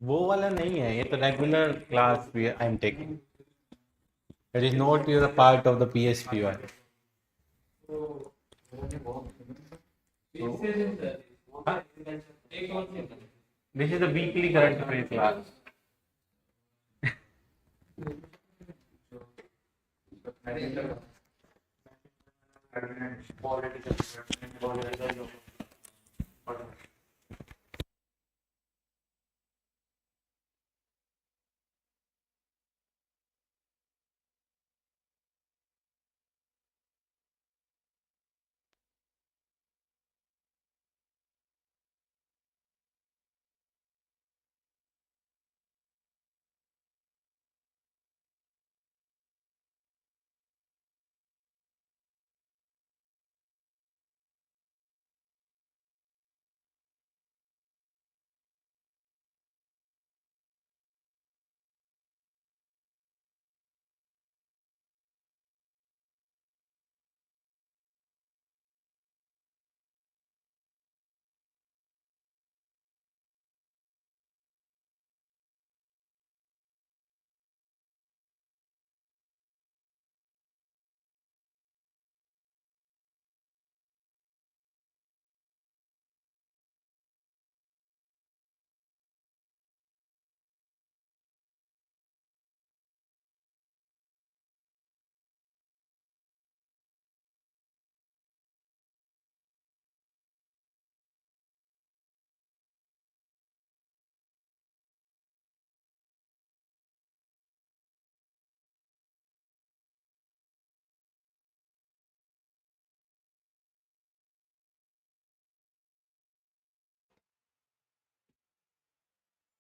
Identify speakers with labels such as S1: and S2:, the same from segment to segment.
S1: वो वाला नहीं है, ये तो रेगुलर क्लास भी I am taking. It is not your part of the PSP वाले. This is the weekly current affair class.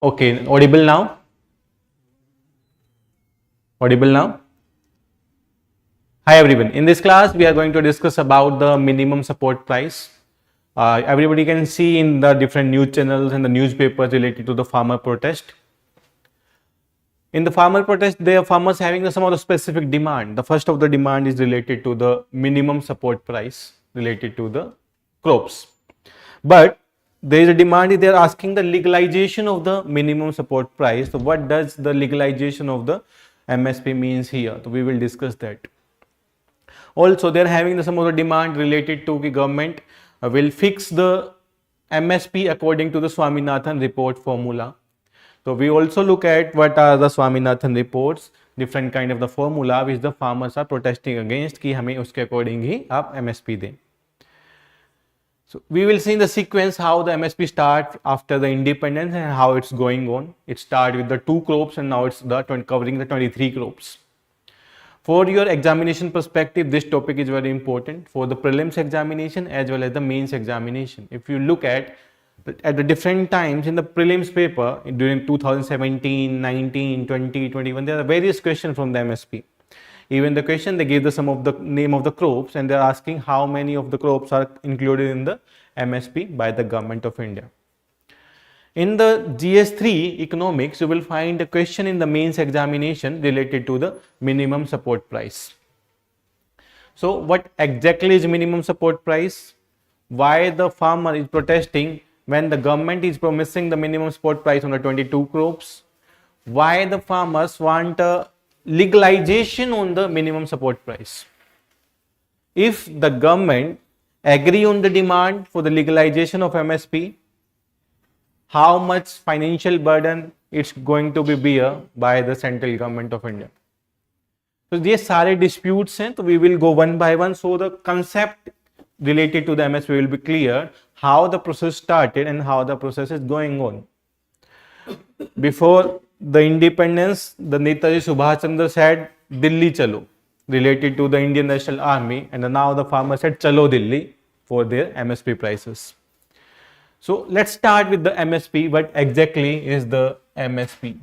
S1: Okay, audible now? Audible now? Hi everyone. In this class, we are going to discuss about the minimum support price. Everybody can see in the different news channels and the newspapers related to the farmer protest. In the farmer protest, there are farmers having some of the specific demand. The first of the demand is related to the minimum support price related to the crops. But there is a demand, they are asking the legalization of the minimum support price. So what does the legalization of the MSP means here? So we will discuss that. Also, they are having some of the demand related to the government will fix the MSP according to the Swaminathan report formula. So we also look at what are the Swaminathan reports, different kind of the formula which the farmers are protesting against कि हमें उसके according ही आप MSP दें. So we will see in the sequence how the MSP starts after the independence and how it's going on. It started with the 2 crops and now it's covering the 23 crops. For your examination perspective, this topic is very important for the prelims examination as well as the mains examination. If you look at the different times in the prelims paper during 2017, 19, 20, 21, there are various questions from the MSP. Even the question, they give the sum of the name of the crops and they are asking how many of the crops are included in the MSP by the government of India. In the GS3 economics, you will find a question in the mains examination related to the minimum support price. So what exactly is minimum support price? Why the farmer is protesting when the government is promising the minimum support price on the 22 crops? Why the farmers want a legalization on the minimum support price? If the government agree on the demand for the legalization of MSP, how much financial burden it's going to be bear by the central government of India. So ये सारे disputes हैं, तो we will go one by one. So the concept related to the MSP will be clear, how the process started and how the process is going on. Before the independence, the Netaji Subhash Chandra said, Delhi chalo, related to the Indian National Army, and now the farmer said, chalo Delhi for their MSP prices. So let's start with the MSP. What exactly is the MSP?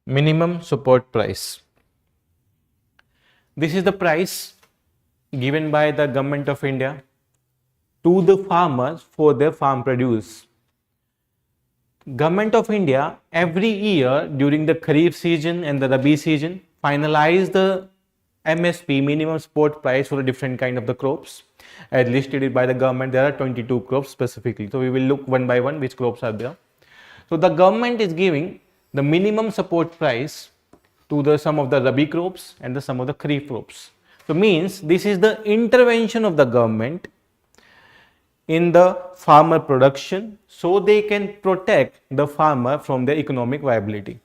S1: Minimum support price. This is the price given by the government of India to the farmers for their farm produce. Government of India every year during the Kharif season and the Rabi season finalize the MSP, minimum support price, for a different kind of the crops as listed by the government. There are 22 crops specifically, so we will look one by one which crops are there. So the government is giving the minimum support price to the some of the Rabi crops and the some of the Kharif crops. So means this is the intervention of the government in the farmer production, so they can protect the farmer from their economic viability,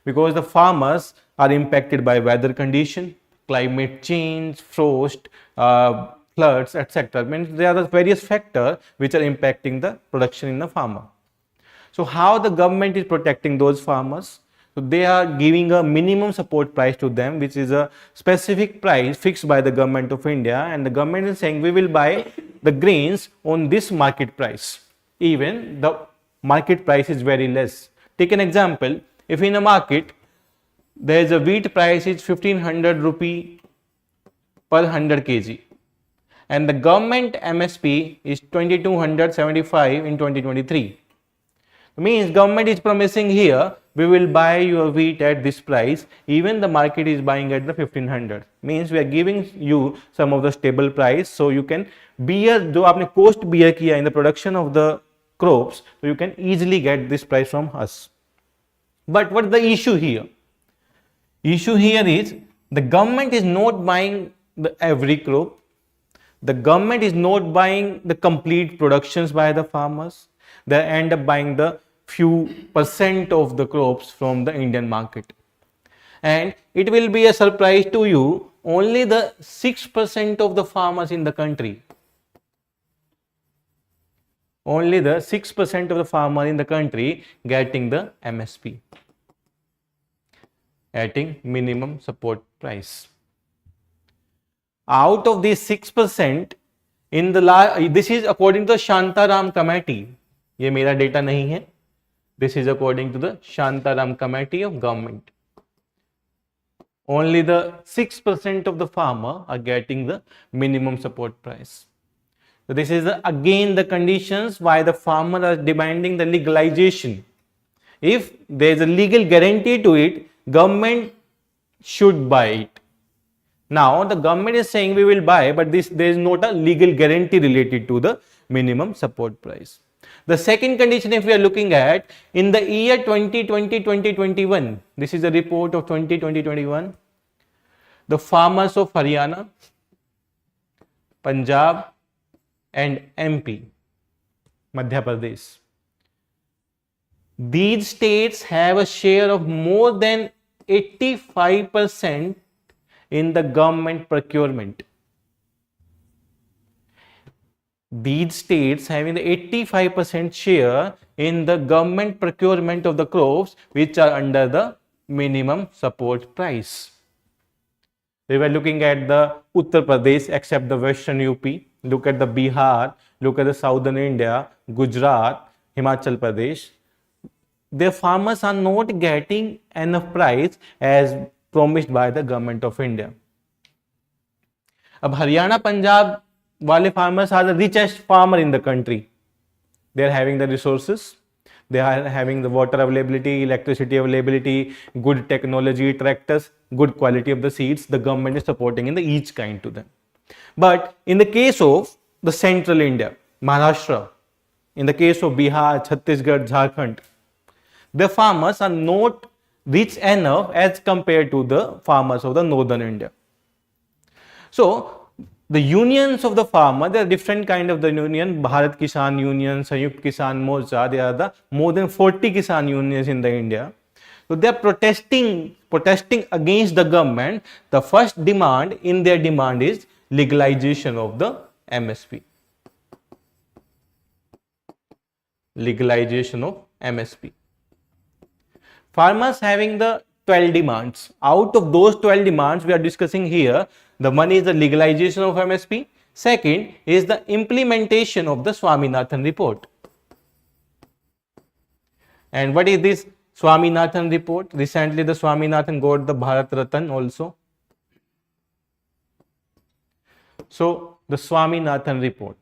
S1: because the farmers are impacted by weather condition, climate change, frost, floods, etc. Means there are the various factors which are impacting the production in the farmer. So how the government is protecting those farmers? So they are giving a minimum support price to them, which is a specific price fixed by the government of India, and the government is saying we will buy the grains on this market price. Even the market price is very less. Take an example, if in a market there is a wheat price is 1500 rupee per 100 kg and the government MSP is 2275 in 2023. Means government is promising here we will buy your wheat at this price, even the market is buying at the 1500. Means we are giving you some of the stable price, so you can bear जो आपने cost bear किया in the production of the crops, so you can easily get this price from us. But what is the issue here? Issue here is the government is not buying the every crop. The government is not buying the complete productions by the farmers. They end up buying the few percent of the crops from the Indian market. And it will be a surprise to you, only the 6% of the farmers in the country, only the 6% of the farmer in the country getting the MSP, getting minimum support price. Out of these 6%, in the this is according to the Shantaram committee. ये मेरा data नहीं है. This is according to the Shantaram committee of government. Only the 6% of the farmer are getting the minimum support price. So this is again the conditions why the farmer are demanding the legalization. If there is a legal guarantee to it, government should buy it. Now the government is saying we will buy, but there is not a legal guarantee related to the minimum support price. The second condition, if we are looking at in the year 2020-2021, this is a report of 2020-21, the farmers of Haryana, Punjab and MP, Madhya Pradesh, these states have a share of more than 85% in the government procurement. These states having the 85% share in the government procurement of the crops which are under the minimum support price. We were looking at the Uttar Pradesh except the western UP, look at the Bihar, look at the southern India, Gujarat, Himachal Pradesh. Their farmers are not getting enough price as promised by the government of India. अब Haryana Punjab wale farmers are the richest farmer in the country. They are having the resources, they are having the water availability, electricity availability, good technology, tractors, good quality of the seeds. The government is supporting in the each kind to them. But in the case of the central India, Maharashtra, in the case of Bihar, Chhattisgarh, Jharkhand, the farmers are not rich enough as compared to the farmers of the northern India. So the unions of the farmer, there are different kind of the union, Bharat Kisan Union, Sanyukt Kisan Morcha, there are the more than 40 Kisan unions in the India. So they are protesting against the government. The first demand in their demand is legalization of the MSP. Legalization of MSP. Farmers having the 12 demands. Out of those 12 demands we are discussing here, the one is the legalization of MSP. Second is the implementation of the Swaminathan report. And what is this Swaminathan report? Recently the Swaminathan got the Bharat Ratan also. So the Swaminathan report.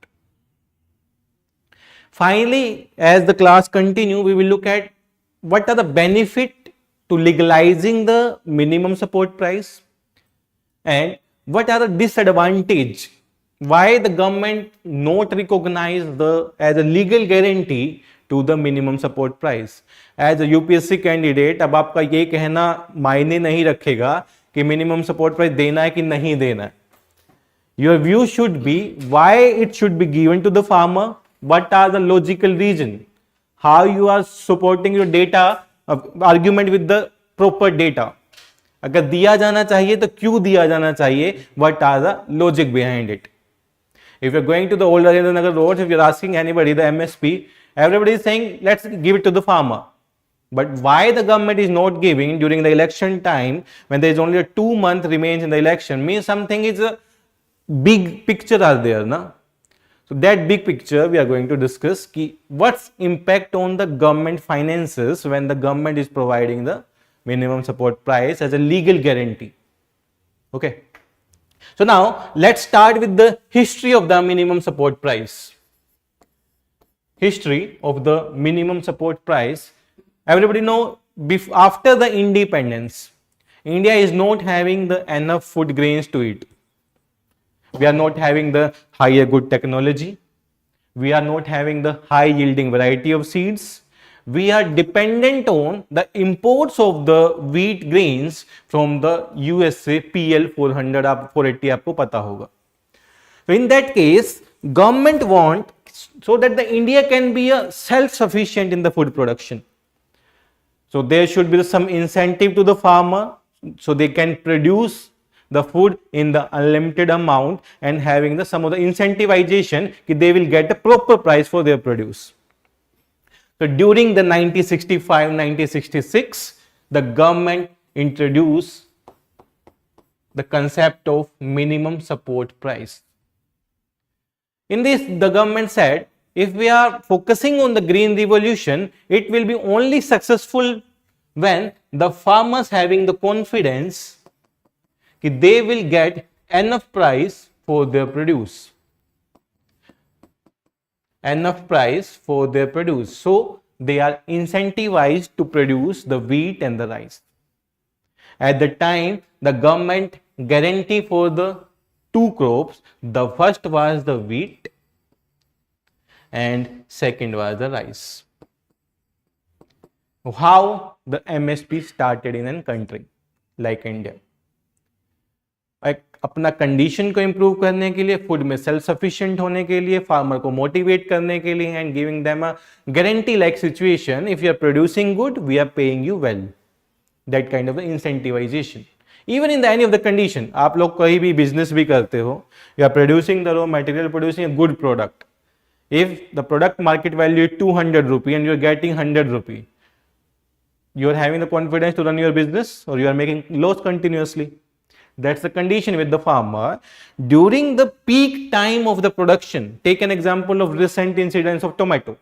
S1: Finally, as the class continue, we will look at what are the benefit to legalizing the minimum support price and what are the disadvantage why the government not recognize the as a legal guarantee to the minimum support price. As a UPSC candidate, अब आपका ये कहना मायने नहीं रखेगा कि minimum support price देना है कि नहीं देना है. Your view should be why it should be given to the farmer, what are the logical reason, how you are supporting your data argument with the proper data. अगर दिया जाना चाहिए तो क्यों दिया जाना चाहिए, what are the logic behind it. If you're going to the old Rajendra roads, if you're asking anybody the MSP, everybody is saying let's give it to the farmer. But why the government is not giving during the election time when there is only a 2 month remains in the election means something is a big picture are there, na? So that big picture we are going to discuss ki what's impact on the government finances when the government is providing the minimum support price as a legal guarantee. Okay. So now let's start with the history of the minimum support price. History of the minimum support price. Everybody know after the independence, India is not having the enough food grains to eat. We are not having the higher good technology. We are not having the high yielding variety of seeds. We are dependent on the imports of the wheat grains from the USA PL 400 480 आपको पता होगा. So in that case, government want so that the India can be a self-sufficient in the food production. So there should be some incentive to the farmer so they can produce the food in the unlimited amount and having the some of the incentivization that they will get a proper price for their produce. So during the 1965-1966, the government introduced the concept of minimum support price. In this, the government said, if we are focusing on the green revolution, it will be only successful when the farmers having the confidence that they will get enough price for their produce. Enough price for their produce. So they are incentivized to produce the wheat and the rice. At the time, the government guarantee for the two crops. The first was the wheat and second was the rice. How the MSP started in a country like India. अपना condition को improve करने के लिए, food में self sufficient होने के लिए, farmer को मोटिवेट करने के लिए and giving them a guarantee like situation, if you are producing good we are paying you well, that kind of incentivisation. Even in the any of the condition, आप लोग कोई भी बिजनेस भी करते हो, you are producing the raw material, producing a good product. If the product market value is 200 rupee and you are getting 100 rupee, you are having the confidence to run your business or you are making loss continuously. That's the condition with the farmer during the peak time of the production. Take an example of recent incidents of tomato.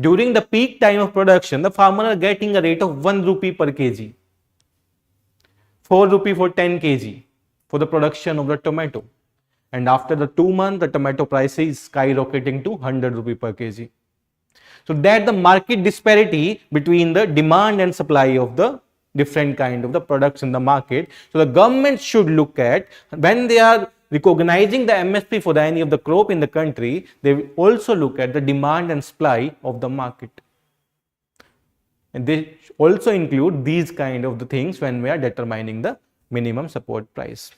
S1: During the peak time of production, the farmer are getting a rate of 1 rupee per kg, 4 rupee for 10 kg for the production of the tomato. And after the 2 months, the tomato price is skyrocketing to 100 rupee per kg. So that the market disparity between the demand and supply of the different kind of the products in the market. So the government should look at, when they are recognizing the MSP for any of the crop in the country, they will also look at the demand and supply of the market. And they also include these kind of the things when we are determining the minimum support price.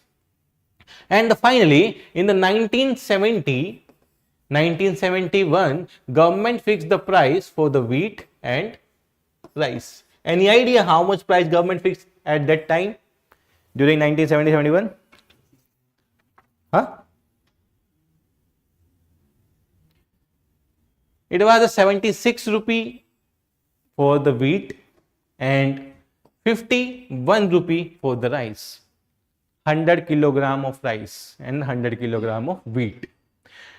S1: And finally, in the 1971, government fixed the price for the wheat and rice. Any idea how much price government fixed at that time during 1970-71? Huh? It was a 76 rupee for the wheat and 51 rupee for the rice. 100 kilogram of rice and 100 kilogram of wheat.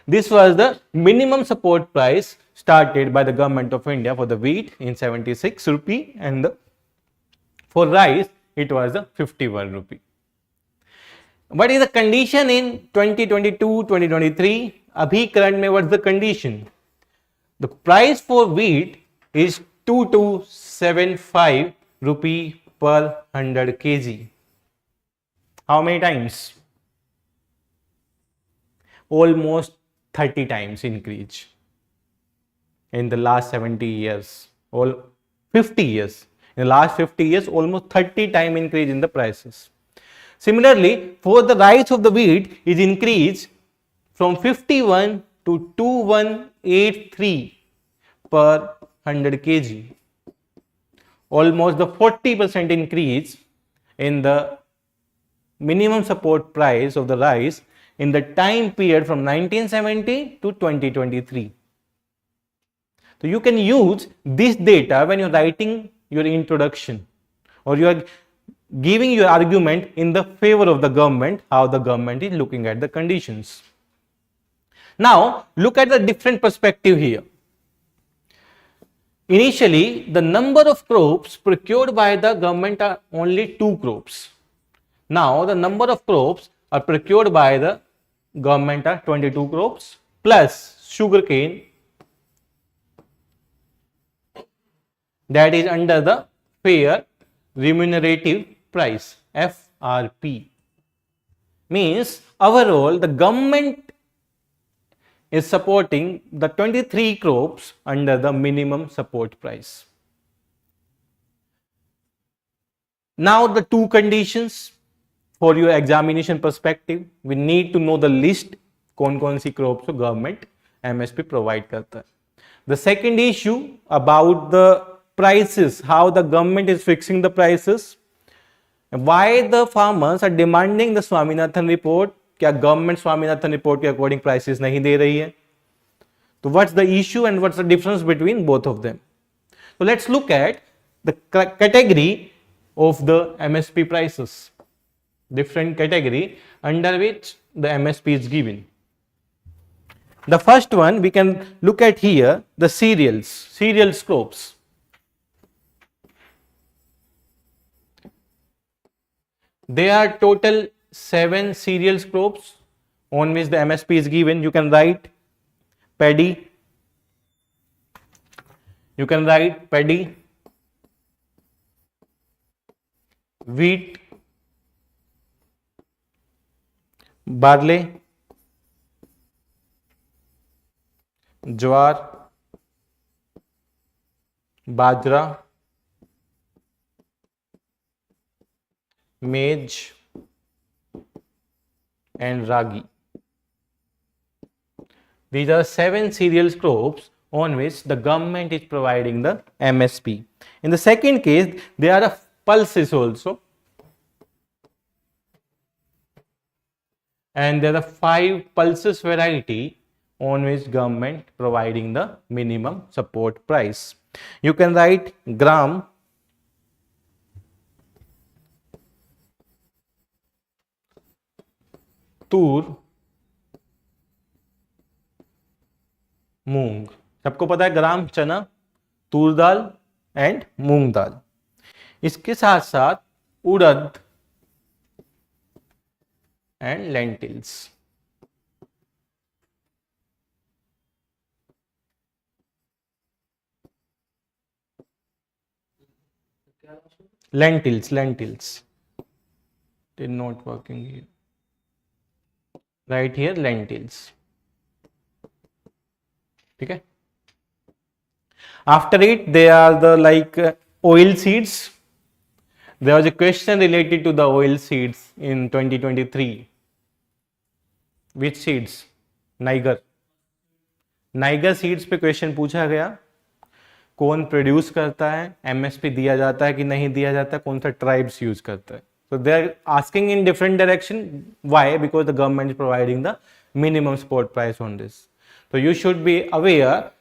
S1: This was the minimum support price started by the government of India for the wheat in 76 rupee, and for rice it was the 51 rupee. What is the condition in 2022, 2023? Abhi current mein what's the condition? The price for wheat is 2275 rupee per 100 kg. How many times? Almost 30 times increase in the last 70 years, all 50 years. In the last 50 years, almost 30 time increase in the prices. Similarly, for the rice of the wheat is increased from 51 to 2183 per 100 kg. Almost the 40% increase in the minimum support price of the rice in the time period from 1970 to 2023. So you can use this data when you're writing your introduction or you are giving your argument in the favor of the government, how the government is looking at the conditions. Now look at the different perspective here. Initially, the number of crops procured by the government are only 2 crops. Now the number of crops are procured by the government are 22 crops plus sugarcane that is under the fair remunerative price FRP. Means overall the government is supporting the 23 crops under the minimum support price. Now the two conditions for your examination perspective, we need to know the list कौन सी crops को government MSP provide करता है. The second issue about the prices, how the government is fixing the prices, why the farmers are demanding the Swaminathan report. क्या government Swaminathan report के according prices नहीं दे रही है? तो what's the issue and what's the difference between both of them? So let's look at the category of the MSP prices, different category under which the MSP is given. The first one we can look at here, the cereal crops. There are total 7 cereal crops on which the MSP is given. You can write paddy, wheat, barley, jowar, bajra, maize and ragi. These are 7 cereal crops on which the government is providing the MSP. In the second case, there are pulses also, and there are 5 pulses variety on which government providing the minimum support price. You can write gram, तूर, मूंग. सबको पता है ग्राम चना, तूर दाल and मूंग दाल. इसके साथ साथ उड़द and lentils. lentils did not working here. Right here lentils. Okay. After it there are the oil seeds. There was a question related to the oil seeds in 2023. Which seeds? Niger seeds पे question पूछा गया. कौन produce करता है, MSP दिया जाता है कि नहीं दिया जाता है, कौन सा ट्राइब्स यूज करता है. So they are asking in different direction. Why? Because the government is providing the minimum support price on this. So you should be aware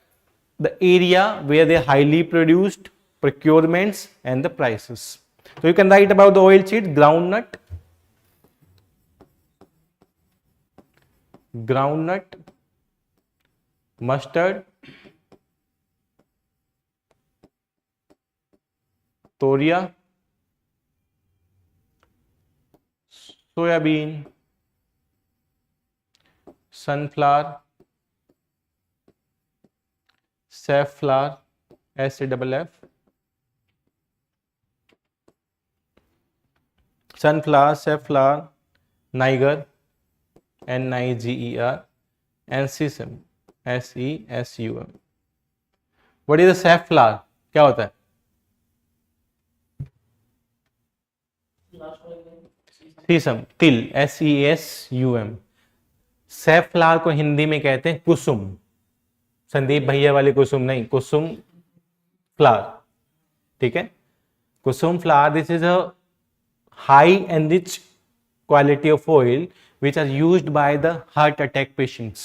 S1: the area where they highly produced, procurements and the prices. So you can write about the oil seed, groundnut, mustard, toria, soya bean, sunflower, safflower, SAFF, sunflower, safflower, niger, NIGER, and sesame, SESUM. What is the safflower? क्या होता है? सीसम, तिल, SESUM. सैफलावर को हिंदी में कहते हैं कुसुम. संदीप भैया वाले कुसुम नहीं, कुसुम फ्लावर. ठीक है, कुसुम flower. This is a high and rich quality of oil which are used by the heart attack patients,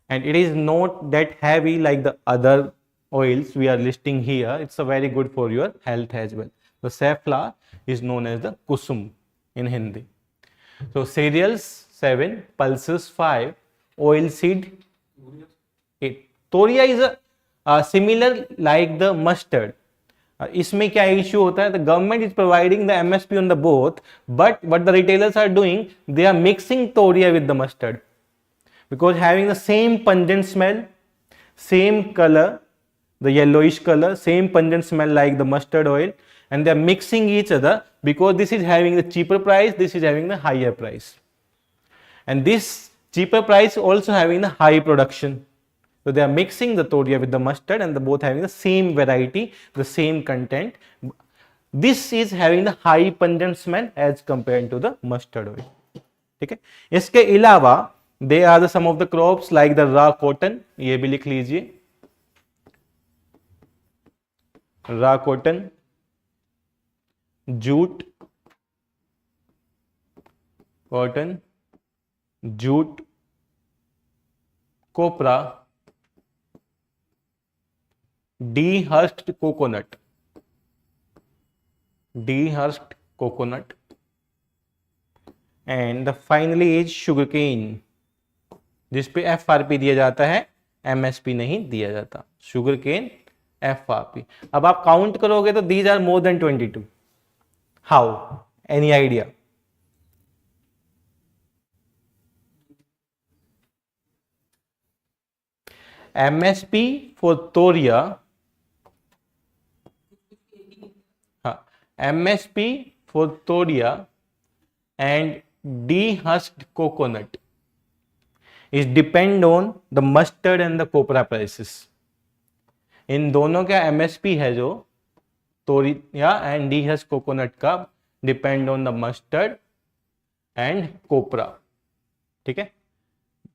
S1: and it is not that heavy like the other oils we are listing here. It's a very good for your health as well. The safflower is known as the kusum in Hindi. So cereals 7, pulses 5, oil seed 8. Toria is a similar like the mustard. इसमें क्या issue होता है? The government is providing the MSP on the both, but what the retailers are doing, they are mixing Toria with the mustard because having the same pungent smell, same color, the yellowish color, same pungent smell like the mustard oil, and they are mixing each other because this is having the cheaper price, this is having the higher price, and this cheaper price also having the high production. So they are mixing the Toria with the mustard and the both having the same variety, the same content. This is having the high pungent smell as compared to the mustard oil. ठीक है, इसके अलावा they are the some of the crops like the raw cotton. ये भी लिख लीजिए, raw cotton, jute, cotton, jute, copra, dehusked coconut, dehusked coconut, and the finally is sugarcane, जिस पे FRP दिया जाता है, MSP नहीं दिया जाता. sugarcane FRP. अब आप काउंट करोगे तो these are more than 22. How? Any idea? MSP for Toria, MSP for Toria and dehusked coconut is depend on the mustard and the copra prices. इन दोनों का MSP है जो Toria and dehusked coconut का depend on the mustard and copra. ठीक है,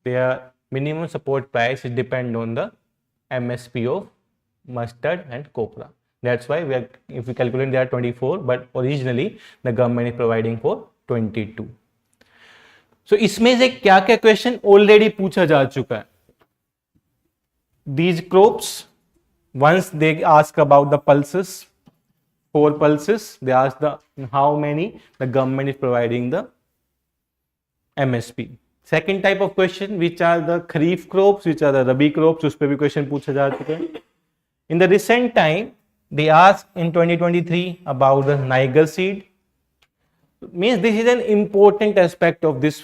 S1: their minimum support price is depend on the MSP of mustard and copra. That's why we are, if we calculate, they are 24, but originally the government is providing for 22. So इसमें से क्या क्या question already पूछा जा चुका है? These crops, once they ask about the pulses, 4 pulses, they ask the how many the government is providing the MSP. Second type of question, which are the kharif crops, which are the rabi crops, उस पे भी question पूछा जा चुका है. In the recent time, they asked in 2023 about the niger seed. Means this is an important aspect of this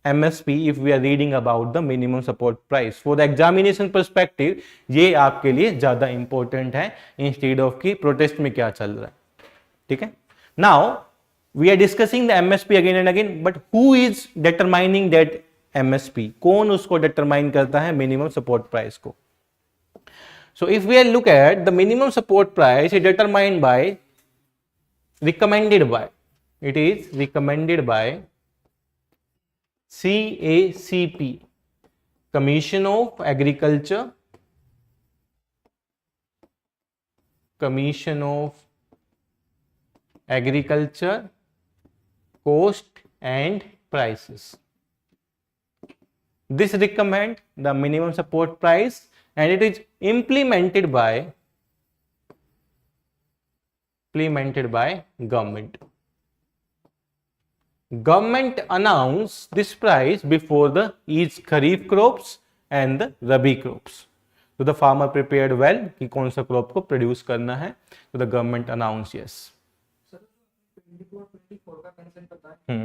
S1: MSP if we are reading about the minimum support price. For the examination perspective, ये आपके लिए ज्यादा important है instead of कि protest में क्या चल रहा है. ठीक है. Now we are discussing the MSP again and again, but who is determining that MSP? कौन उसको determine करता है minimum support price को? So if we look at the minimum support price, is determined by, recommended by, it is recommended by CACP, Commission of Agriculture, Commission of Agriculture, Cost and Prices. This recommend the minimum support price, and it is implemented by government. Government announce this price before the each kharif crops and the rabi crops. So the farmer prepared well कि कौन सा crop को produce करना है. So the government announce, yes.
S2: Sir 24 24 का consent पता है,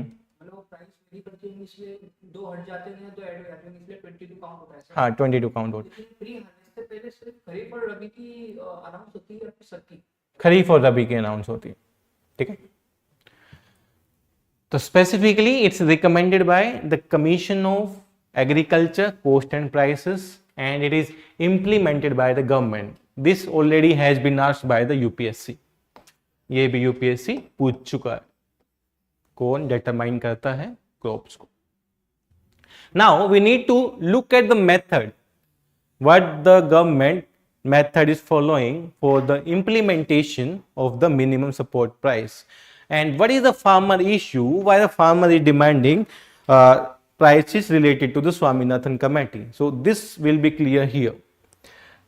S2: मतलब वो प्राइस वेरी करके हार्वेस्टिंग इसलिए 2 हट जाते हैं, 2 ऐड हो जाते हैं, इसलिए 22 काउंट होता है सर।
S1: हाँ 22 काउंट होता है।
S2: लेकिन प्री हार्वेस्ट से पहले सिर्फ खरीफ और रबी की अनाउंस होती है या फिर सबकी?
S1: खरीफ और रबी की अनाउंस होती है, ठीक है। तो specifically it's recommended by the commission of agriculture cost and prices and it is implemented by the government. This already has been asked by the UPSC, ये भी यूपीएससी पूछ चुका है, कौन डिटरमाइन करता है क्रॉप्स को। Now we need to look at the method what the government method is following for the implementation of the minimum support price, and what is the farmer issue, why the farmer is demanding prices related to the Swaminathan committee. So this will be clear here.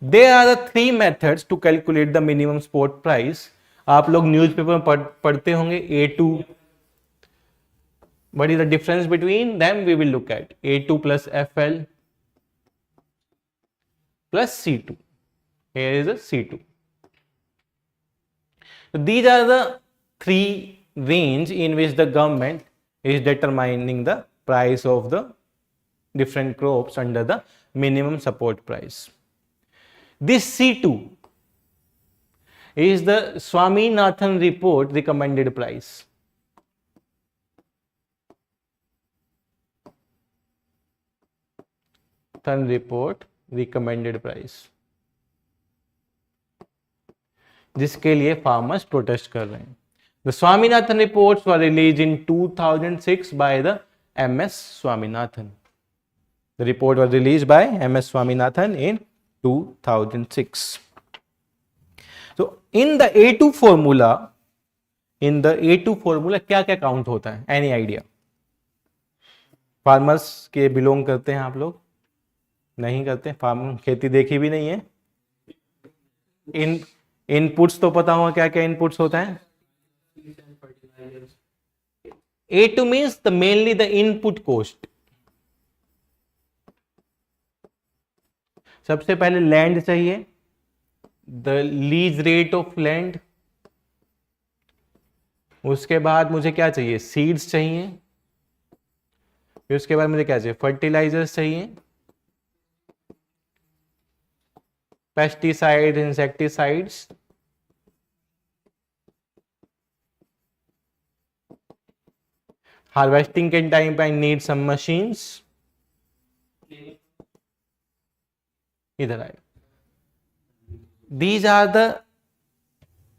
S1: There are the 3 methods to calculate the minimum support price. आप लोग newspaper में पढ़ते होंगे A2. What is the difference between them? We will look at A2 plus FL plus C2. Here is a C2. So these are the 3 range in which the government is determining the price of the different crops under the minimum support price. This C2 is the Swaminathan report recommended price. report recommended price, जिसके लिए farmers protest कर रहे हैं। The Swaminathan reports were released in 2006 by the MS Swaminathan. The report was released by MS Swaminathan in 2006. So in the A2 formula, क्या क्या count होता है? Any idea? Farmers के बिलोंग करते हैं आप लोग? नहीं करते, फार्म खेती देखी भी नहीं है। इनपुट्स तो पता होगा क्या क्या इनपुट्स होता है। A2 means the mainly the input cost. सबसे पहले लैंड चाहिए, the lease rate of land. उसके बाद मुझे क्या चाहिए? सीड्स चाहिए। फिर उसके बाद मुझे क्या चाहिए? फर्टिलाइजर्स चाहिए, pesticides, insecticides, harvesting के टाइम पे I need some machines. इधर आए। These are the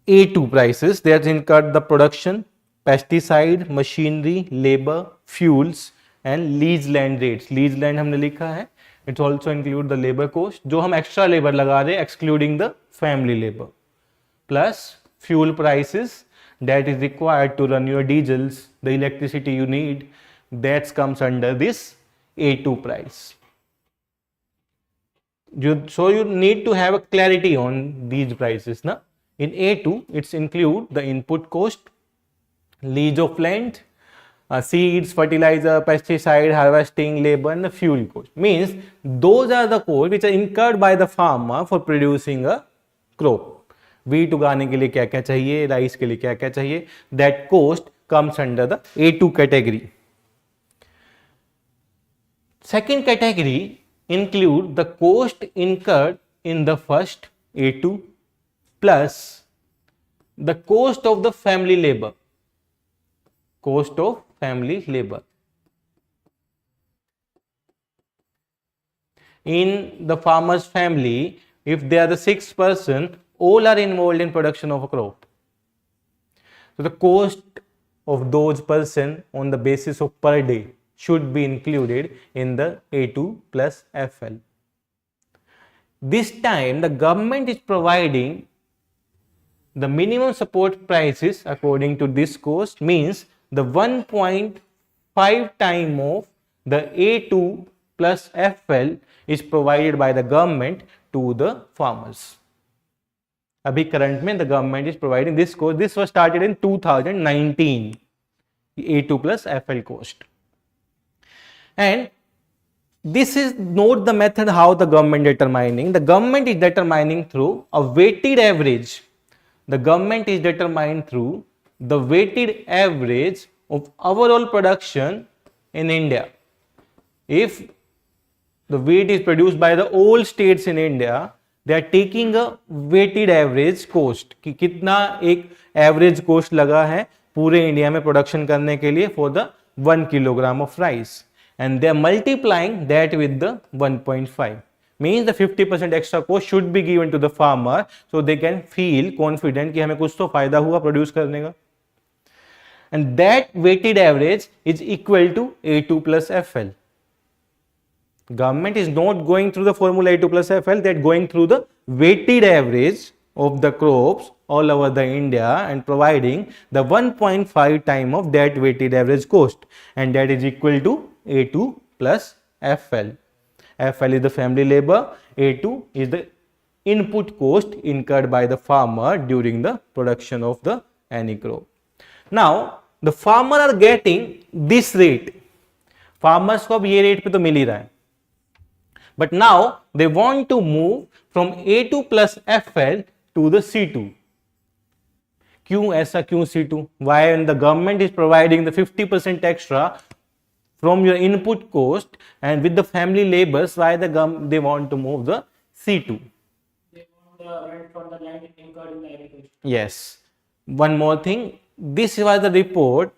S1: A2 prices that incurred the production, pesticide, machinery, labor, fuels and lease land rates. Lease land हमने लिखा है, it also include the labor cost, जो हम extra labor लगा रहे हैं excluding the family labor, plus fuel prices that is required to run your diesels, the electricity you need, that comes under this A2 price. So you need to have a clarity on these prices. Na? In A2, it's include the input cost, lease of land, seeds, fertilizer, pesticide, harvesting, labor and the fuel cost. Means those are the costs which are incurred by the farmer for producing a crop. Wheat उगाने के लिए क्या क्या चाहिए, rice के लिए क्या क्या चाहिए, that cost comes under the A2 category. Second category include the cost incurred in the first A2 plus the cost of the family labor. Cost of family labor. In the farmer's family, if they are the 6 person, all are involved in production of a crop. So the cost of those person on the basis of per day should be included in the A2 plus FL. This time the government is providing the minimum support prices according to this cost, means the 1.5 time of the A2 plus FL is provided by the government to the farmers. Abhi current mein the government is providing this cost. This was started in 2019, A2 plus FL cost. And this is not the method how the government determining. The government is determining through a weighted average. The government is determined through the weighted average of overall production in India, if the wheat is produced by the all states in India, they are taking a weighted average cost कि कितना एक average cost लगा है पूरे India में production करने के लिए for the 1 kilogram of rice, and they are multiplying that with the 1.5, means the 50% extra cost should be given to the farmer so they can feel confident कि हमें कुछ तो फायदा हुआ प्रोड्यूस करने का. And that weighted average is equal to A2 plus FL. Government is not going through the formula A2 plus FL, they are going through the weighted average of the crops all over the India and providing the 1.5 time of that weighted average cost, and that is equal to A2 plus FL. FL is the family labor, A2 is the input cost incurred by the farmer during the production of the any crop. Now the farmer are getting this rate, farmers को अब ये rate पे तो मिल ही रहा है, but now they want to move from A2 plus FL to the C2. क्यों ऐसा, क्यों C2? Why? When the government is providing the 50% extra from your input cost and with the family labors, why they want to move the C2?
S2: They want the rent from the land incurred in the agriculture.
S1: Yes. One more thing, this was the report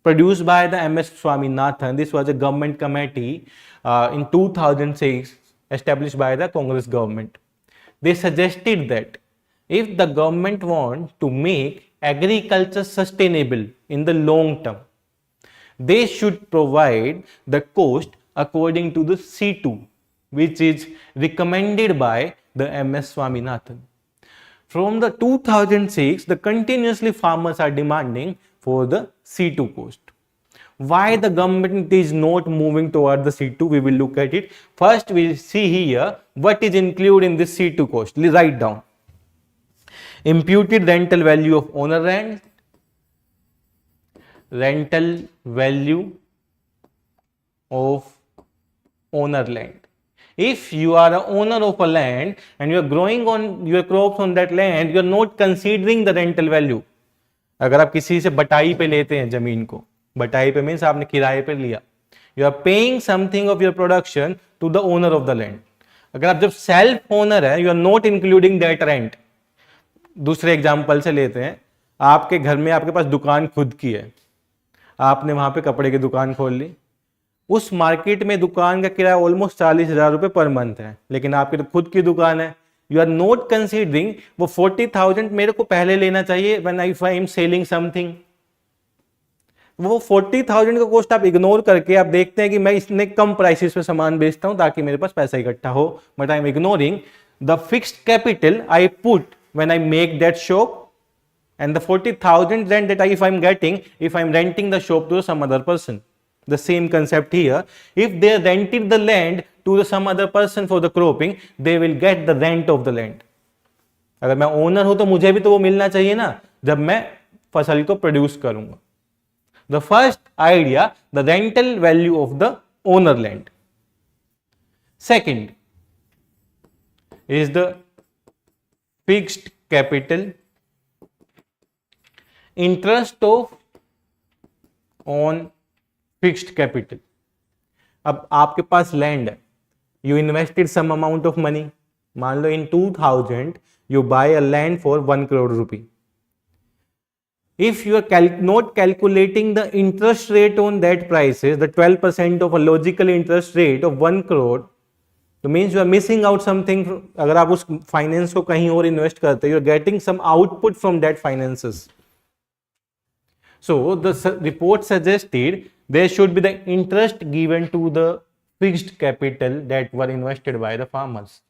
S1: produced by the MS Swaminathan. This was a government committee in 2006 established by the Congress government. They suggested that if the government want to make agriculture sustainable in the long term, they should provide the cost according to the C2, which is recommended by the MS Swaminathan. From the 2006, the continuously farmers are demanding for the C2 cost. Why the government is not moving toward the C2? We will look at it. First, we will see here what is included in this C2 cost. Write down. Imputed rental value of owner land, rental value of owner land. If you are an owner of a land and you are growing on your crops on that land, you are not considering the rental value. अगर आप किसी से बटाई पे लेते हैं जमीन को, बटाई पे मीन्स आपने किराए पे लिया, you are paying something of your production to the owner of the land. अगर आप जब सेल्फ ओनर है, you are not including that rent. दूसरे एग्जाम्पल से लेते हैं, आपके घर में आपके पास दुकान खुद की है, आपने वहां पे कपड़े की दुकान खोल ली, उस मार्केट में दुकान का किराया ऑलमोस्ट 40,000 रुपए पर मंथ है, लेकिन आपकी तो खुद की दुकान है. यू आर नॉट कंसीडरिंग वो 40,000 मेरे को पहले लेना चाहिए when I am selling something. वो 40,000 का कॉस्ट आप इग्नोर करके आप देखते हैं कि मैं इसने कम प्राइसेस पे सामान बेचता हूं ताकि मेरे पास पैसा इकट्ठा हो, but I am ignoring the fixed capital I put when I make that shop and the 40,000 rent that if I'm getting, if I'm renting the shop to some other person. The same concept here. If they rented the land to some other person for the cropping, they will get the rent of the land. अगर मैं owner हूं तो मुझे भी तो वो मिलना चाहिए ना जब मैं फसल को प्रोड्यूस करूंगा. The first idea, the rental value of the owner land. Second is the fixed capital, interest of on fixed capital. अब आपके पास लैंड है, you invested some amount of money, मान लो in 2000 you buy a land for 1 crore rupee. If you are not calculating the interest rate on that prices, the 12% of a logical interest rate of 1 crore, तो means you are missing out something. अगर आप उस finance को कहीं और invest करते हो, you are getting some output from that finances. So the report suggested there should be the interest given to the fixed capital that were invested by the farmers.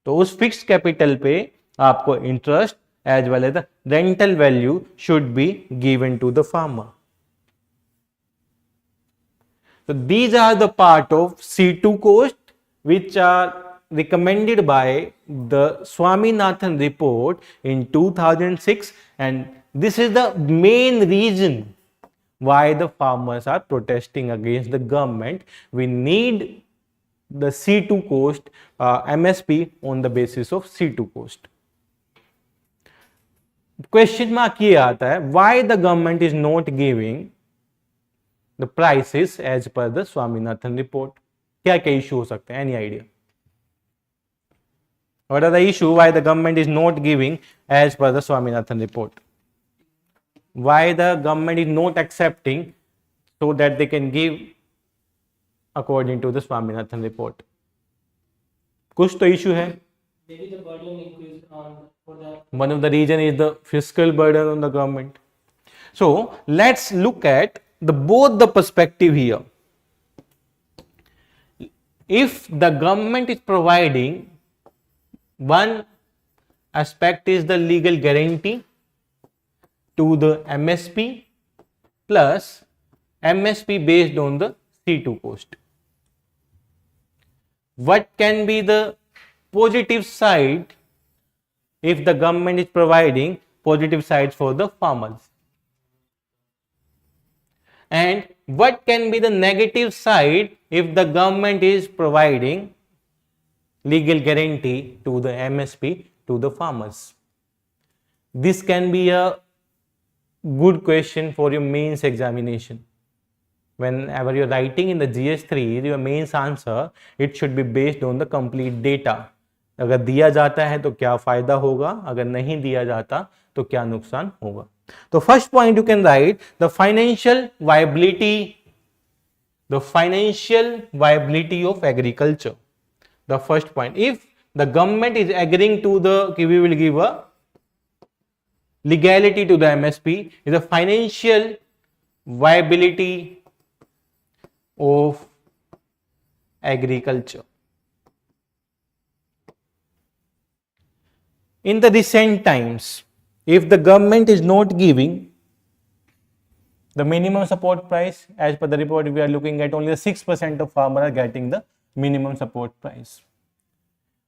S1: तो उस fixed capital पे आपको interest as well as the rental value should be given to the farmer. So these are the part of C2 cost which are recommended by the Swaminathan report in 2006, and this is the main reason why the farmers are protesting against the government. We need the C2 cost, MSP on the basis of C2 cost. Question mark ये आता है, why the government is not giving the prices as per the Swaminathan report. क्या क्या issue हो सकते हैं? Any idea? What are the issue why the government is not giving as per the Swaminathan report? Why the government is not accepting so that they can give according to the Swaminathan report? कुछ तो issue है.
S2: Maybe the burden increase for that.
S1: One of the reason is the fiscal burden on the government. So let's look at both the perspective here. If the government is providing, one aspect is the legal guarantee to the MSP plus MSP based on the C2 cost. What can be the positive side if the government is providing positive sides for the farmers? And what can be the negative side if the government is providing legal guarantee to the MSP to the farmers? This can be a good question for your mains examination. Whenever you are writing in the GS3, your mains answer, it should be based on the complete data. अगर दिया जाता है तो क्या फायदा होगा, अगर नहीं दिया जाता तो क्या नुकसान होगा. तो first point you can write the financial viability of agriculture. The first point, if the government is agreeing to the we will give a legality to the MSP, is the financial viability of agriculture. In the recent times, if the government is not giving the minimum support price, as per the report we are looking at, only 6% of farmers are getting the minimum support price.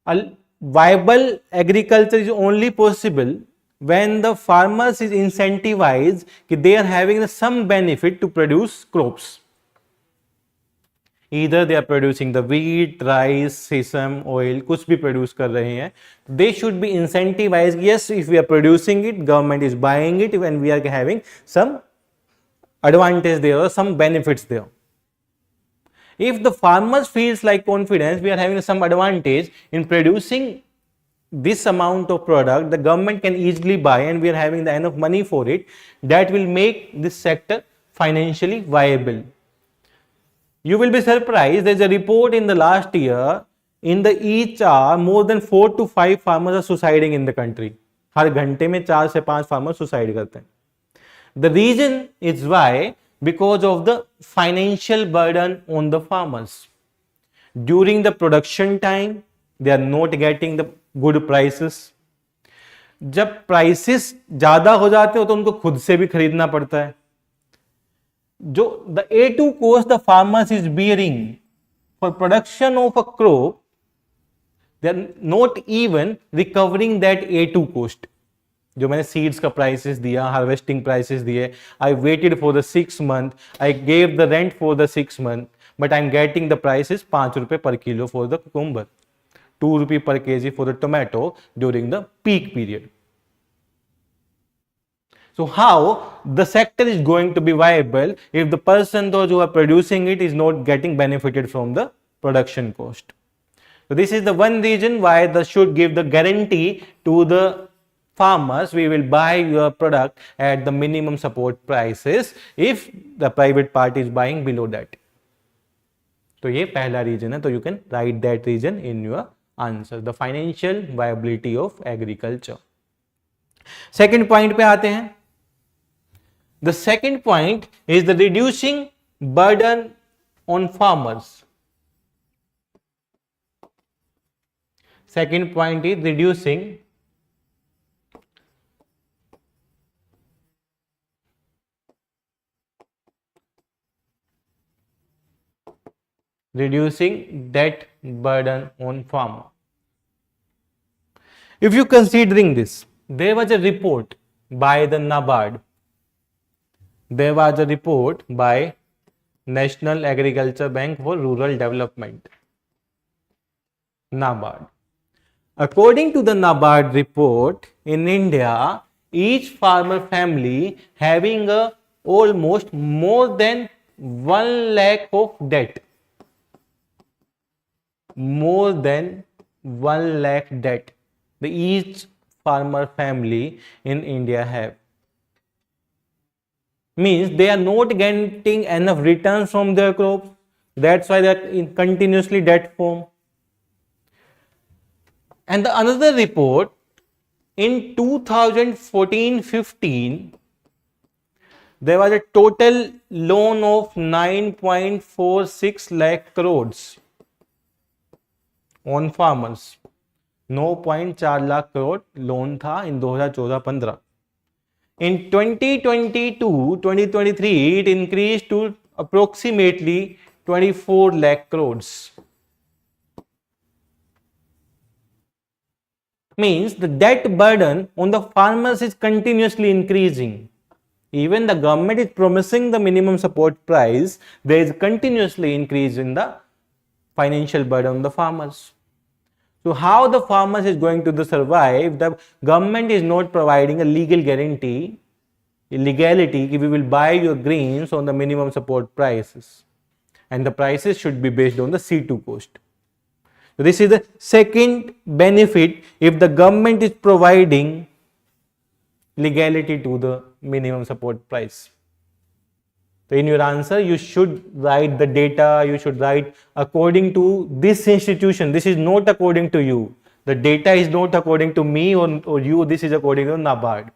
S1: A viable agriculture is only possible when the farmers is incentivized कि they are having some benefit to produce crops. Either they are producing the wheat, rice, sesame oil, कुछ भी produce कर रहे हैं, they should be incentivized. Yes, if we are producing it, government is buying it, when we are having some advantage there or some benefits there. If the farmers feels like confidence, we are having some advantage in producing this amount of product, the government can easily buy and we are having the enough money for it, that will make this sector financially viable. You will be surprised, there is a report in the last year, in the each hour more than 4 to 5 farmers are suiciding in the country. हर घंटे में 4 से 5 farmers suicide करते हैं. The reason is why, because of the financial burden on the farmers. During the production time, they are not getting the good prices. जब prices ज्यादा हो जाते हो तो उनको खुद से भी खरीदना पड़ता है. जो the A2 cost the farmers is bearing for production of a crop, they are not even recovering that A2 cost. जो मैंने सीड्स का प्राइसेस दिया, हार्वेस्टिंग प्राइसेस दिए, I waited for the 6 month, I gave the rent for the 6 month, but I am getting the prices 5 रुपए पर kilo for the cucumber, 2 रुपये पर KG for the tomato during the peak period. So how the sector is going to be viable if the person those who are producing it is not getting benefited from the production cost? So this is the one reason why they should give the guarantee to the farmers, we will buy your product at the minimum support prices if the private party is buying below that. तो ये पहला reason है, तो you can write that reason in your answer, the financial viability of agriculture. Second point पे आते हैं. The second point is the reducing burden on farmers. Second point is reducing that burden on farmer. If you considering this, there was a report by the NABARD. There was a report by National Agriculture Bank for Rural Development, NABARD. According to the NABARD report, in India, each farmer family having almost more than 1 lakh of debt. More than 1 lakh debt the each farmer family in India have. Means they are not getting enough returns from their crops. That's why they are in continuously debt form. And the another report in 2014-15, there was a total loan of 9.46 lakh crores on farmers. 9.4 lakh crore loan था इन 2014-15. In 2022-2023, it increased to approximately 24 lakh crores. Means the debt burden on the farmers is continuously increasing. Even the government is promising the minimum support price, there is continuously increase in the financial burden on the farmers. So how the farmers is going to survive? The government is not providing a legal guarantee, legality, we will buy your grains on the minimum support prices, and the prices should be based on the C2 cost. So this is the second benefit if the government is providing legality to the minimum support price. So in your answer, you should write the data, you should write according to this institution. This is not according to you. The data is not according to me or you, this is according to NABARD.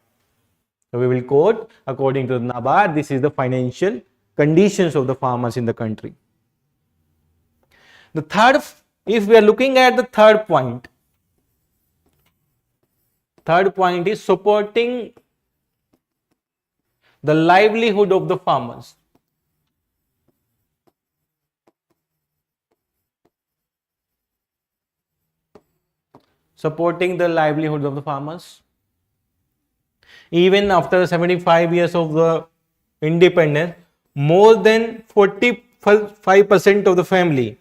S1: So we will quote according to the NABARD, this is the financial conditions of the farmers in the country. The third, if we are looking at the third point is supporting the livelihood of the farmers. Supporting the livelihood of the farmers. Even after 75 years of the independence, more than 45% of the family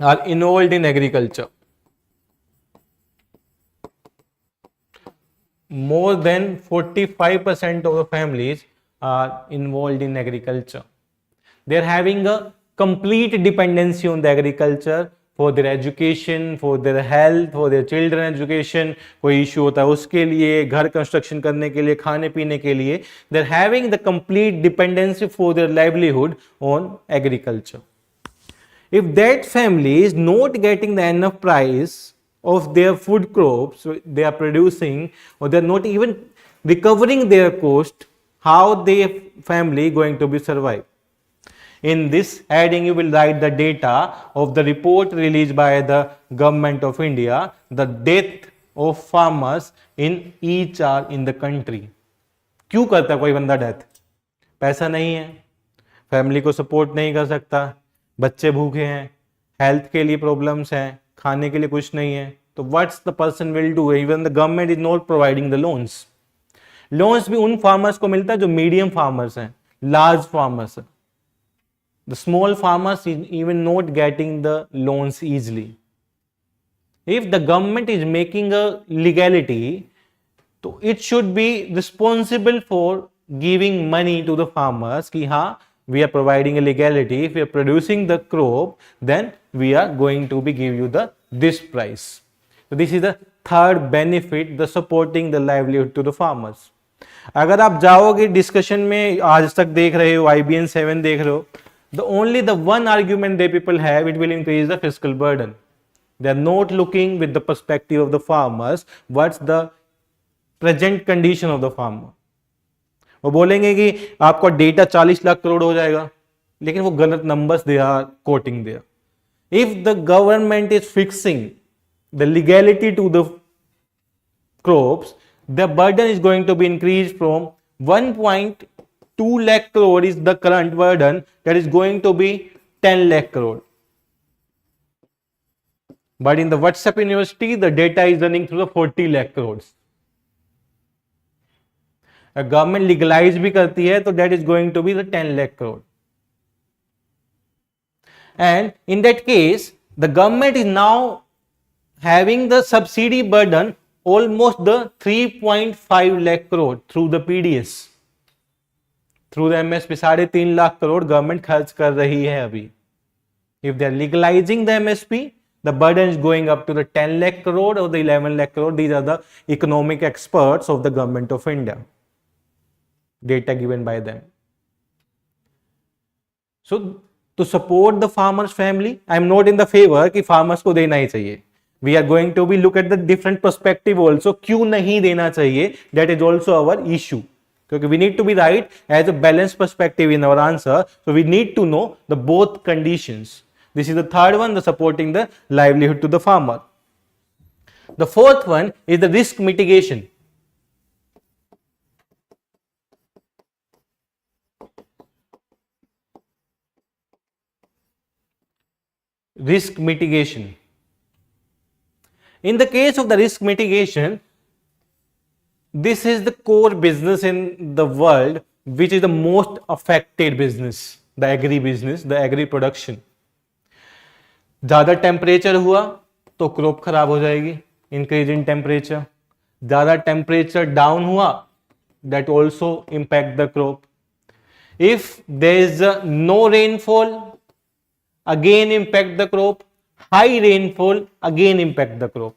S1: are involved in agriculture. More than 45% of the families are involved in agriculture. They are having a complete dependency on the agriculture for their education, for their health, for their children education. कोई issue होता है उसके लिए, घर construction करने के लिए, खाने पीने के लिए, they are having the complete dependency for their livelihood on agriculture. If that family is not getting the enough price of their food crops they are producing, or they are not even recovering their cost, how their family going to be survive? In this heading, you will write the data of the report released by the government of India, the death of farmers in each hour in the country. क्यों करता है कोई बंदा death? पैसा नहीं है, family को support नहीं कर सकता, बच्चे भूखे हैं, हेल्थ के लिए प्रॉब्लम्स हैं, खाने के लिए कुछ नहीं है, तो what's the person will do? Even the government is not providing the loans. Loans भी उन फार्मर्स को मिलता है जो मीडियम फार्मर्स हैं, लार्ज फार्मर्स हैं. The small farmers is even not getting the loans easily. If the government is making a legality, so it should be responsible for giving money to the farmers कि हाँ, we are providing a legality. If we are producing the crop, then we are going to be give you the this price. So this is the third benefit, the supporting the livelihood to the farmers. अगर आप जाओगे discussion में, आज तक देख रहे हो, IBN 7 देख रहे हो, the one argument that people have, it will increase the fiscal burden. They are not looking with the perspective of the farmers, what's the present condition of the farmer. वो बोलेंगे कि आपका डेटा 40 लाख करोड़ हो जाएगा, लेकिन वो गलत numbers they are quoting there. If the government is fixing the legality to the crops, the burden is going to be increased from 1.2 lakh crore is the current burden, that is going to be 10 lakh crore. But in the WhatsApp University, the data is running through the 40 lakh crores. A government legalize भी करती है, तो that is going to be the 10 lakh crore. And in that case, the government is now having the subsidy burden almost the 3.5 lakh crore through the PDS. Through the MSP 3.5 lakh crore government खर्च कर रही है अभी. If they are legalizing the MSP, the burden is going up to the 10 lakh crore or the 11 lakh crore. These are the economic experts of the government of India. Data given by them. So, to support the farmers family, I am not in the favor कि farmers को देना ही चाहिए. We are going to be look at the different perspective also. क्यों नहीं देना चाहिए? That is also our issue. क्योंकि we need to be right as a balanced perspective in our answer. So we need to know the both conditions. This is the third one, the supporting the livelihood to the farmer. The fourth one is the risk mitigation. Risk mitigation. In the case of the risk mitigation, this is the core business in the world which is the most affected business, the agri business, the agri production. ज्यादा temperature हुआ तो crop खराब हो जाएगी, increase in temperature. ज्यादा temperature down हुआ, that also impact the crop. If there is no rainfall, again impact the crop. High rainfall, again impact the crop.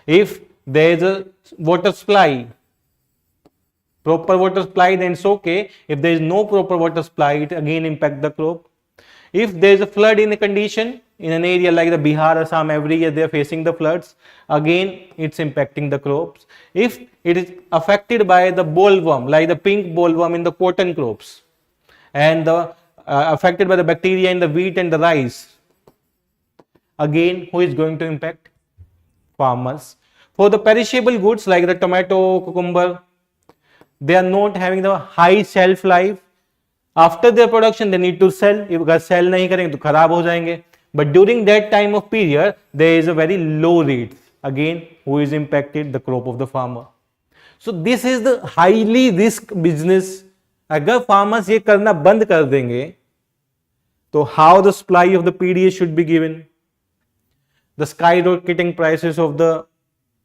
S1: If there is a water supply, proper water supply, then it's okay. If there is no proper water supply, it again impact the crop. If there is a flood in a condition in an area like the Bihar, Assam, every year they are facing the floods, again it's impacting the crops. If it is affected by the bollworm, like the pink bollworm in the cotton crops, and the affected by the bacteria in the wheat and the rice, again who is going to impact? Farmers. For the perishable goods like the tomato, cucumber, they are not having the high shelf life. After their production, they need to sell. If अगर sell नहीं करेंगे तो खराब हो जाएंगे. But during that time of period, there is a very low rate. Again, who is impacted? The crop of the farmer. So this is the highly risk business. अगर farmers ये करना बंद कर देंगे, तो how the supply of the PDA should be given? The skyrocketing prices of the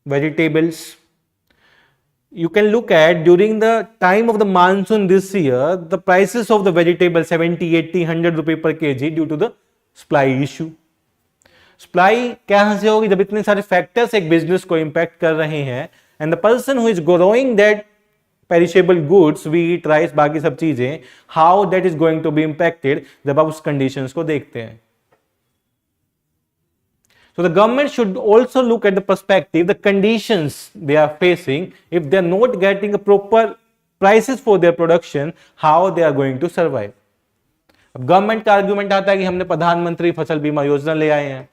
S1: vegetables. You can look at during the time of the monsoon this year, the prices of the vegetables 70, 80, 100 रुपए per kg due to the supply issue. Supply कहां से होगी? जब इतने सारे factors एक business को impact कर रहे हैं, and the person who is growing that perishable goods, wheat, rice, बाकी सब चीजें, how that is going to be impacted जब आप उस conditions को देखते हैं. So the government should also look at the perspective, the conditions they are facing. If they are not getting a proper prices for their production, how they are going to survive. अब government का argument आता है कि हमने प्रधानमंत्री फसल बीमा योजना ले आए हैं.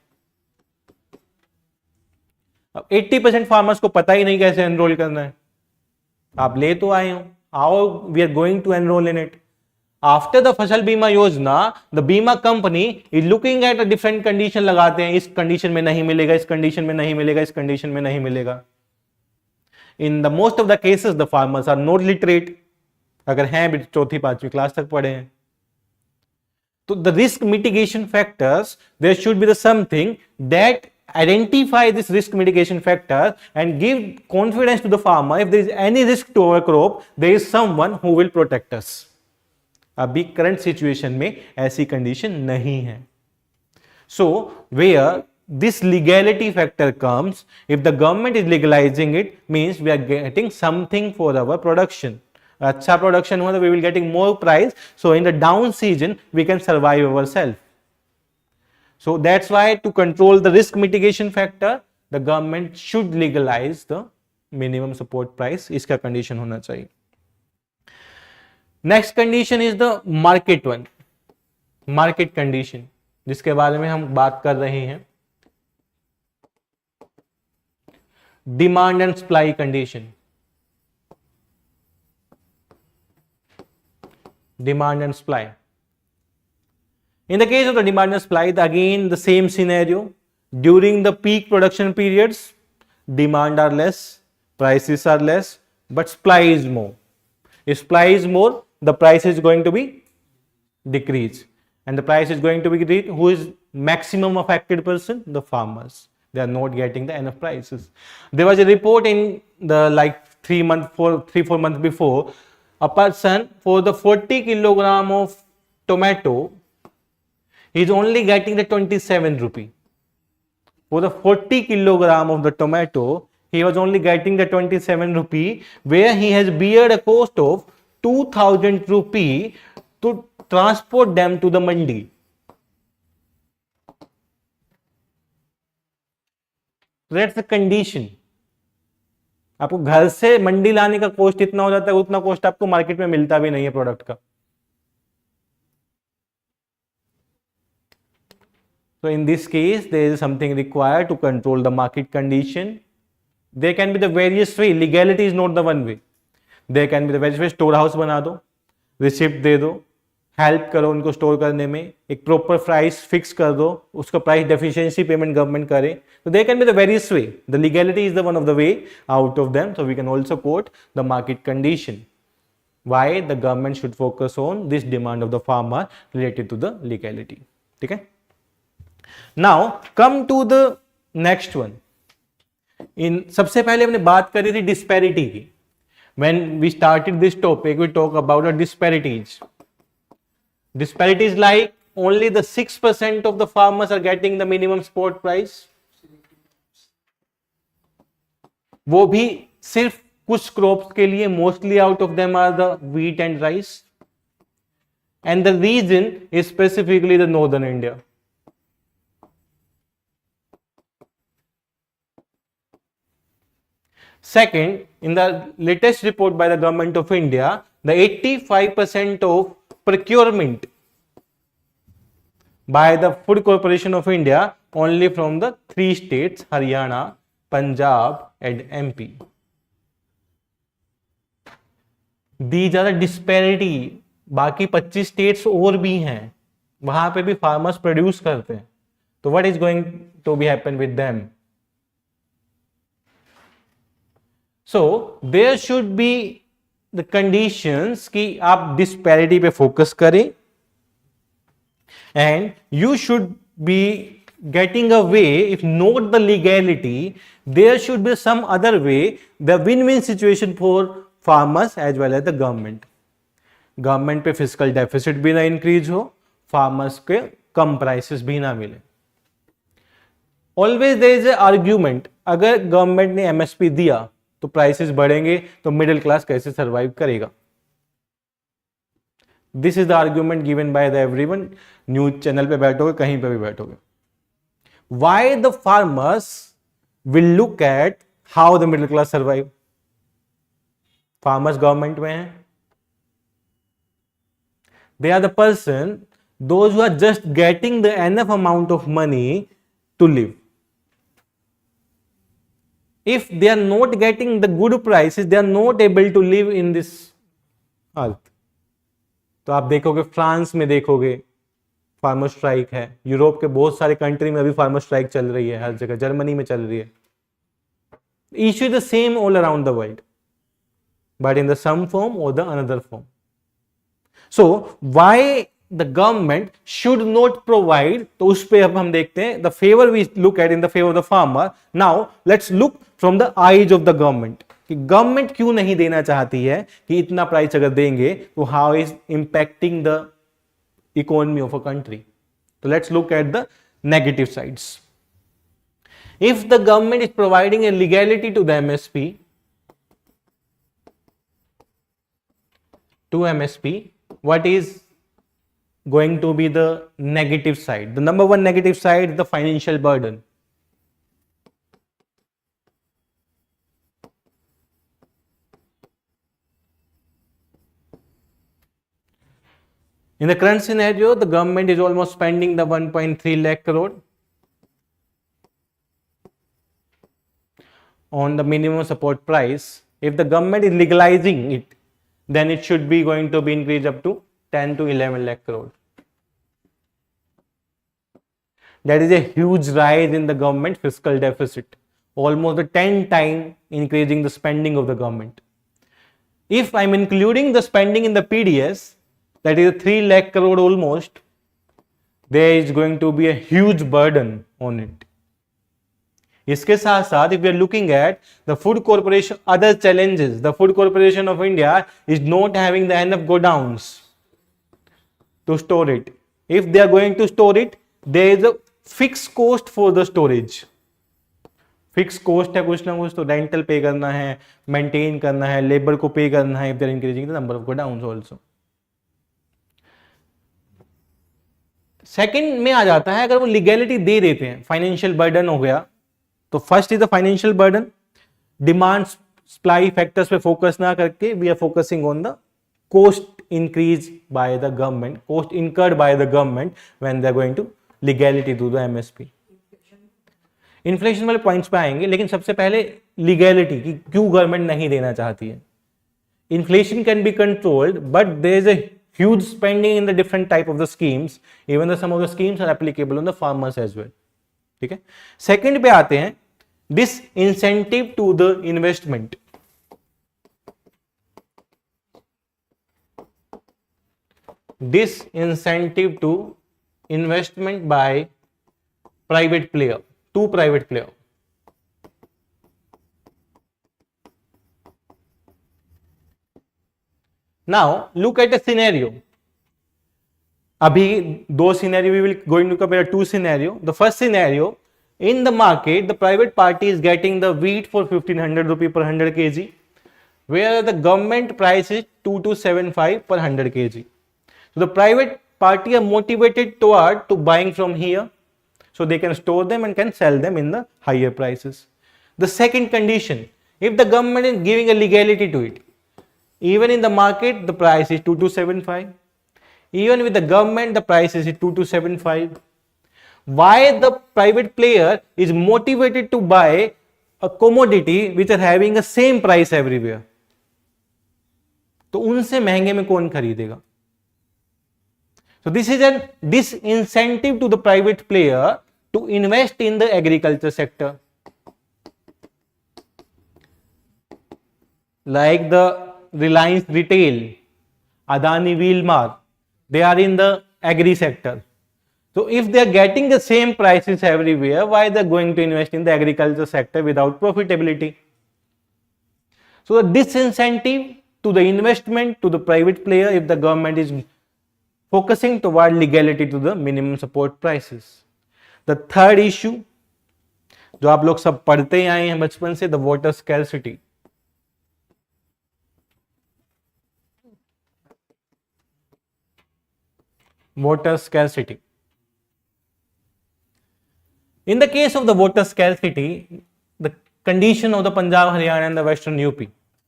S1: अब 80% फार्मर्स को पता ही नहीं कैसे एनरोल करना है. आप ले तो आए हो, how we are going to enrol in it. After the Fasal Bima Yojana, the bima company is looking at a different condition लगाते हैं. इस कंडीशन में नहीं मिलेगा, इस कंडीशन में नहीं मिलेगा, इस कंडीशन में नहीं मिलेगा. In the most of the cases, the farmers are not literate. अगर हैं भी चौथी पांचवी क्लास तक पढ़े हैं. तो the risk mitigation factors, there should be the something that identify this risk mitigation factor and give confidence to the farmer. If there is any risk to our crop, there is someone who will protect us. अभी current situation में ऐसी condition नहीं है. So where this legality factor comes, if the government is legalising it, means we are getting something for our production. अच्छा production हुआ तो we will getting more price, so in the down season we can survive ourself. So that's why to control the risk mitigation factor, the government should legalise the minimum support price. इसका condition होना चाहिए. Next condition is the market one, market condition, जिसके बारे में हम बात कर रहे हैं. Demand and supply condition. Demand and supply. In the case of the demand and supply, again the same scenario. During the peak production periods, demand are less, prices are less, but supply is more. If supply is more, the price is going to be decreased, and the price is going to be decreased. Who is maximum affected person? The farmers. They are not getting the enough prices. There was a report in the like 3 4 months before. a person for the 40 kilogram of tomato is only getting the 27 rupee. For the 40 kilogram of the tomato, he was only getting the 27 rupee, where he has beared a cost of 2000 rupee to transport them to the mandi. That's the condition. आपको घर से मंडी लाने का cost इतना हो जाता है, उतना कॉस्ट आपको मार्केट में मिलता भी नहीं है प्रोडक्ट का. So in this case, there is something required to control the market condition. There can be the various way. Legality is not the one way. There can be the various way. Store house बना दो, receipt दे दो, help करो उनको store करने में, एक proper price fix कर दो, उसका प्राइस डेफिशिएंसी पेमेंट गवर्नमेंट करे. तो there can be the various way. The legality is the one of the way out of them. So we can also quote the market condition. Why the government should focus on this demand of the farmer related to the legality. ठीक है. Now come to the next one. इन सबसे पहले हमने बात करी थी disparity की. When we started this topic, we talk about the disparities. Disparities like only the 6% of the farmers are getting the minimum support price. वो भी सिर्फ कुछ क्रॉप्स के लिए, mostly out of them are the wheat and rice. And the region is specifically the northern India. Second, in the latest report by the government of India, the 85% of procurement by the Food Corporation of India only from the 3 states, Haryana, Punjab and MP. These are the disparity. बाकी 25 states और भी हैं, वहां पे भी farmers produce करते हैं. तो what is going to be happen with them? So there should be the conditions कि आप disparity पे focus करें, and you should be getting a way. If not the legality, there should be some other way, the win-win situation for farmers as well as the government. Government पे fiscal deficit भी ना increase हो, farmers के कम prices भी ना मिले. Always there is a argument. अगर government ने MSP दिया तो प्राइसेस बढ़ेंगे, तो मिडिल क्लास कैसे सरवाइव करेगा? This is the argument given by the everyone. News channel पे बैठोगे, कहीं पे भी बैठोगे. Why the farmers will look at how the middle class survive? Farmers government में है. They are the person those who are just getting the enough amount of money to live. If they are not getting the good prices, they are not able to live in this earth. तो आप देखोगे, France में देखोगे farmer strike है, Europe के बहुत सारे country में अभी फार्मर स्ट्राइक चल रही है, हर जगह, जर्मनी में चल रही है. Issue the same all around the world, but in the some form और the another form. So why the government should not provide? तो उस पे अब हम देखते हैं. The favour we look at in the favour of the farmer. Now let's look from the eyes of the government कि government क्यों नहीं देना चाहती है, कि इतना प्राइस अगर देंगे तो how is impacting the economy of a country. तो let's look at the negative sides. If the government is providing a legality to the MSP, what is going to be the negative side? The number one negative side is the financial burden. In the current scenario, the government is almost spending the 1.3 lakh crore on the minimum support price. If the government is legalizing it, then it should be going to be increased up to 10 to 11 lakh crore. That is a huge rise in the government fiscal deficit, almost a 10 times increasing the spending of the government. If I'm including the spending in the PDS, that is 3 lakh crore almost, there is going to be a huge burden on it. इसके साथ साथ if we are looking at the food corporation other challenges, the food corporation of India is not having the enough godowns to store it. If they are going to store it, there is a fixed cost for the storage. Fix cost है कुछ ना कुछ, तो rental पे करना है, maintain करना है, लेबर को पे करना है, if they are increasing the number of godowns also. Second में आ जाता है अगर वो लीगैलिटी दे देते हैं, फाइनेंशियल बर्डन हो गया. तो first is the financial burden. Demand supply factors पे फोकस ना करके we are focusing on the cost increase by the government, cost incurred by the government when they are going to legality to the MSP. Inflation वाले points पे आएंगे, लेकिन सबसे पहले legality की क्यों गवर्नमेंट नहीं देना चाहती है. Inflation can be controlled but there is a huge spending in the different type of the schemes, even the some of the schemes are applicable on the farmers as well. ठीक है. Second पे आते हैं this incentive to the investment. Disincentive to investment by private player, to private player. Now look at a scenario. अभी दो scenario we will going to compare two scenario. The first scenario, in the market the private party is getting the wheat for 1500 rupee per 100 kg, where the government price is 2275 per 100 kg. So the private party are motivated toward to buying from here, so they can store them and can sell them in the higher prices. The second condition, if the government is giving a legality to it, even in the market the price is 2275, even with the government the price is 2275. Why the private player is motivated to buy a commodity which are having a same price everywhere? तो उनसे महंगे में कौन खरीदेगा? So this is a disincentive to the private player to invest in the agriculture sector. Like the Reliance Retail, Adani Wheelmark, they are in the agri sector. So if they are getting the same prices everywhere, why they are going to invest in the agriculture sector without profitability? So the disincentive to the investment to the private player if the government is focusing toward legality to the minimum support prices. The third issue जो आप लोग सब पढ़ते ही आए हैं बचपन से, the water scarcity. Water scarcity. In the case of the water scarcity, the condition of the Punjab, Haryana and the Western UP,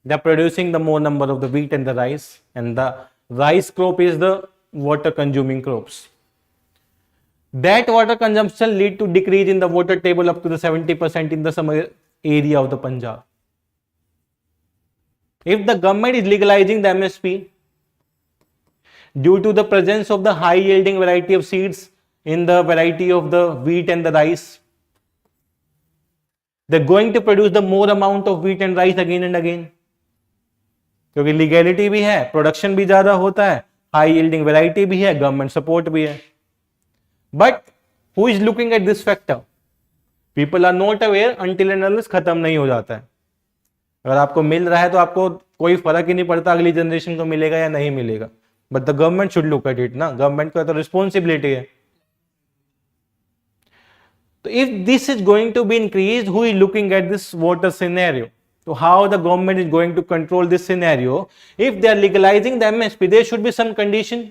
S1: they are producing the more number of the wheat and the rice, and the rice crop is the water consuming crops. That water consumption lead to decrease in the water table up to the 70% in the some area of the Punjab. If the government is legalizing the MSP due to the presence of the high yielding variety of seeds in the variety of the wheat and the rice, they're going to produce the more amount of wheat and rice again and again, क्योंकि legality भी है, production भी ज्यादा होता है, high yielding variety भी है, government support भी है. But who is looking at this factor? People are not aware until and unless खत्म नहीं हो जाता है. अगर आपको मिल रहा है तो आपको कोई फर्क ही नहीं पड़ता अगली जनरेशन को मिलेगा या नहीं मिलेगा. But the government should look at it ना, गवर्नमेंट का तो रिस्पॉन्सिबिलिटी है. तो if this is going to be increase, who is looking at this water scenario? So how the government is going to control this scenario? If they are legalizing the MSP, there should be some condition.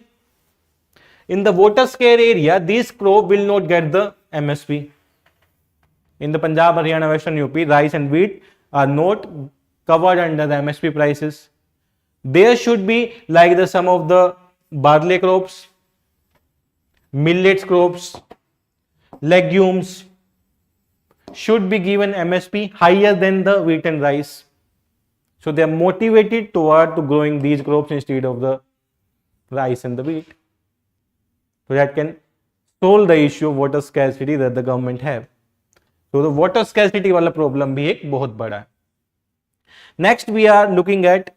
S1: In the water scarce area, these crop will not get the MSP. In the Punjab, Haryana, Western UP, rice and wheat are not covered under the MSP prices. There should be like the some of the barley crops, millets crops, legumes should be given MSP higher than the wheat and rice. So they are motivated toward to growing these crops instead of the rice and the wheat. So that can solve the issue of water scarcity that the government have. So the water scarcity वाला problem भी एक बहुत बड़ा है. Next we are looking at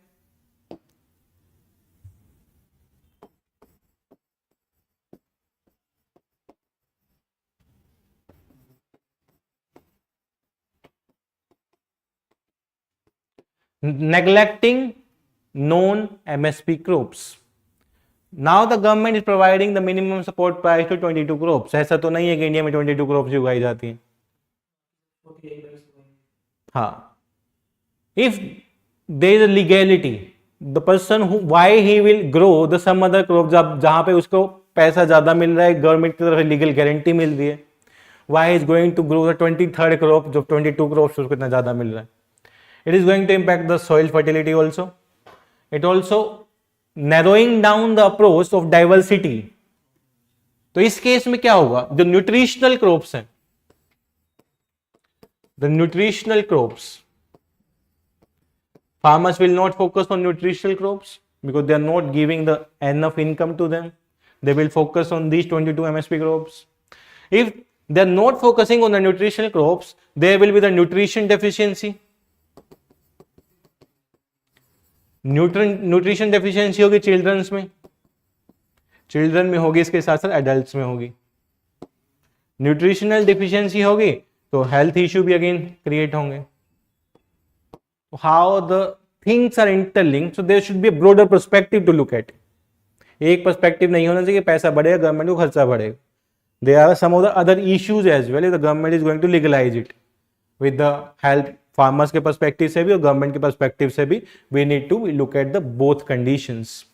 S1: neglecting known MSP crops. Now the government is providing the minimum support price to 22 crops. ऐसा तो नहीं है कि इंडिया में 22 crops उगाई जाती हैं. हाँ. If there is a legality, the person who why he will grow the some other crop जहां पे उसको पैसा ज्यादा मिल रहा है, गवर्नमेंट की तरफ लीगल गारंटी मिल रही है, why is going to grow the 23rd crop जो 22 crops उसको इतना ज्यादा मिल रहा है. It is going to impact the soil fertility also. It also narrowing down the approach of diversity. तो इस केस में क्या होगा, जो न्यूट्रिशनल क्रॉप्स हैं, the nutritional crops, farmers will not focus on nutritional crops because they are not giving the enough income to them. They will focus on these 22 MSP crops. If they are not focusing on the nutritional crops, there will be the nutrition deficiency. Nutrition deficiency होगी children's में, children में होगी, इसके साथ साथ adults में होगी. Nutritional deficiency होगी तो हेल्थ इश्यू भी अगेन क्रिएट होंगे. How the things are interlinked, so there should be a broader perspective to look at. एक पर्सपेक्टिव नहीं होना चाहिए पैसा बढ़ेगा गवर्नमेंट को खर्चा बढ़ेगा. There are some of the other issues as well. The government is going to legalise it with the help farmers के पर्सपेक्टिव से भी और गवर्नमेंट के पर्सपेक्टिव से भी. We need to look at the both conditions.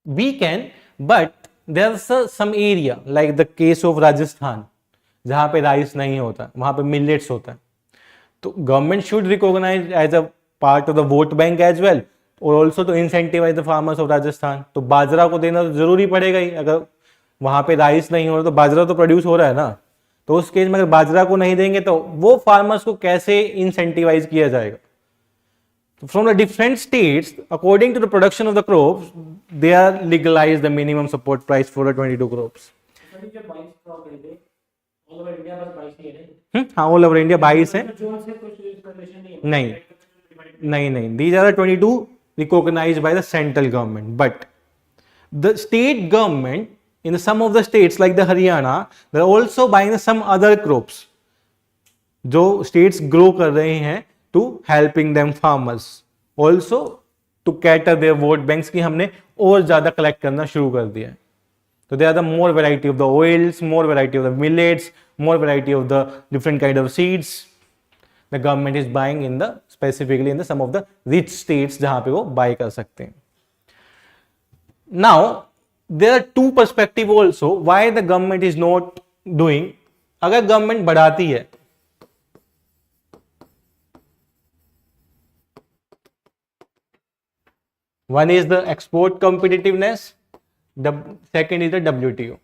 S1: We can, but there's some area like the case of Rajasthan जहां पे rice नहीं होता, वहां पे मिलेट्स होता है. तो government should recognise as a part of the vote bank as well और also to incentivise the farmers of Rajasthan. तो बाजरा को देना तो जरूरी पड़ेगा ही. अगर वहां पे राइस नहीं हो रहा तो बाजरा तो प्रोड्यूस हो रहा है ना. तो उस केस में अगर बाजरा को नहीं देंगे तो वो फार्मर्स को कैसे इंसेंटिवाइज किया जाएगा. From the different states, according to the production of the crops, they are legalized the minimum support price for the 22 crops. हाँ, all over India 22 है. नहीं, नहीं, नहीं. These are the 22 recognized by the central government. But the state government in some of the states like the Haryana, they are also buying some other crops. जो states grow कर रहे हैं to helping them farmers, also to cater their vote banks की हमने और ज्यादा collect करना शुरू कर दिया है. So there are the more variety of the oils, more variety of the millets, more variety of the different kind of seeds. The government is buying in the specifically in the some of the rich states जहां पे वो buy कर सकते हैं. Now there are two perspective also why the government is not doing. अगर government बढ़ाती है one is the export competitiveness, the second is the WTO.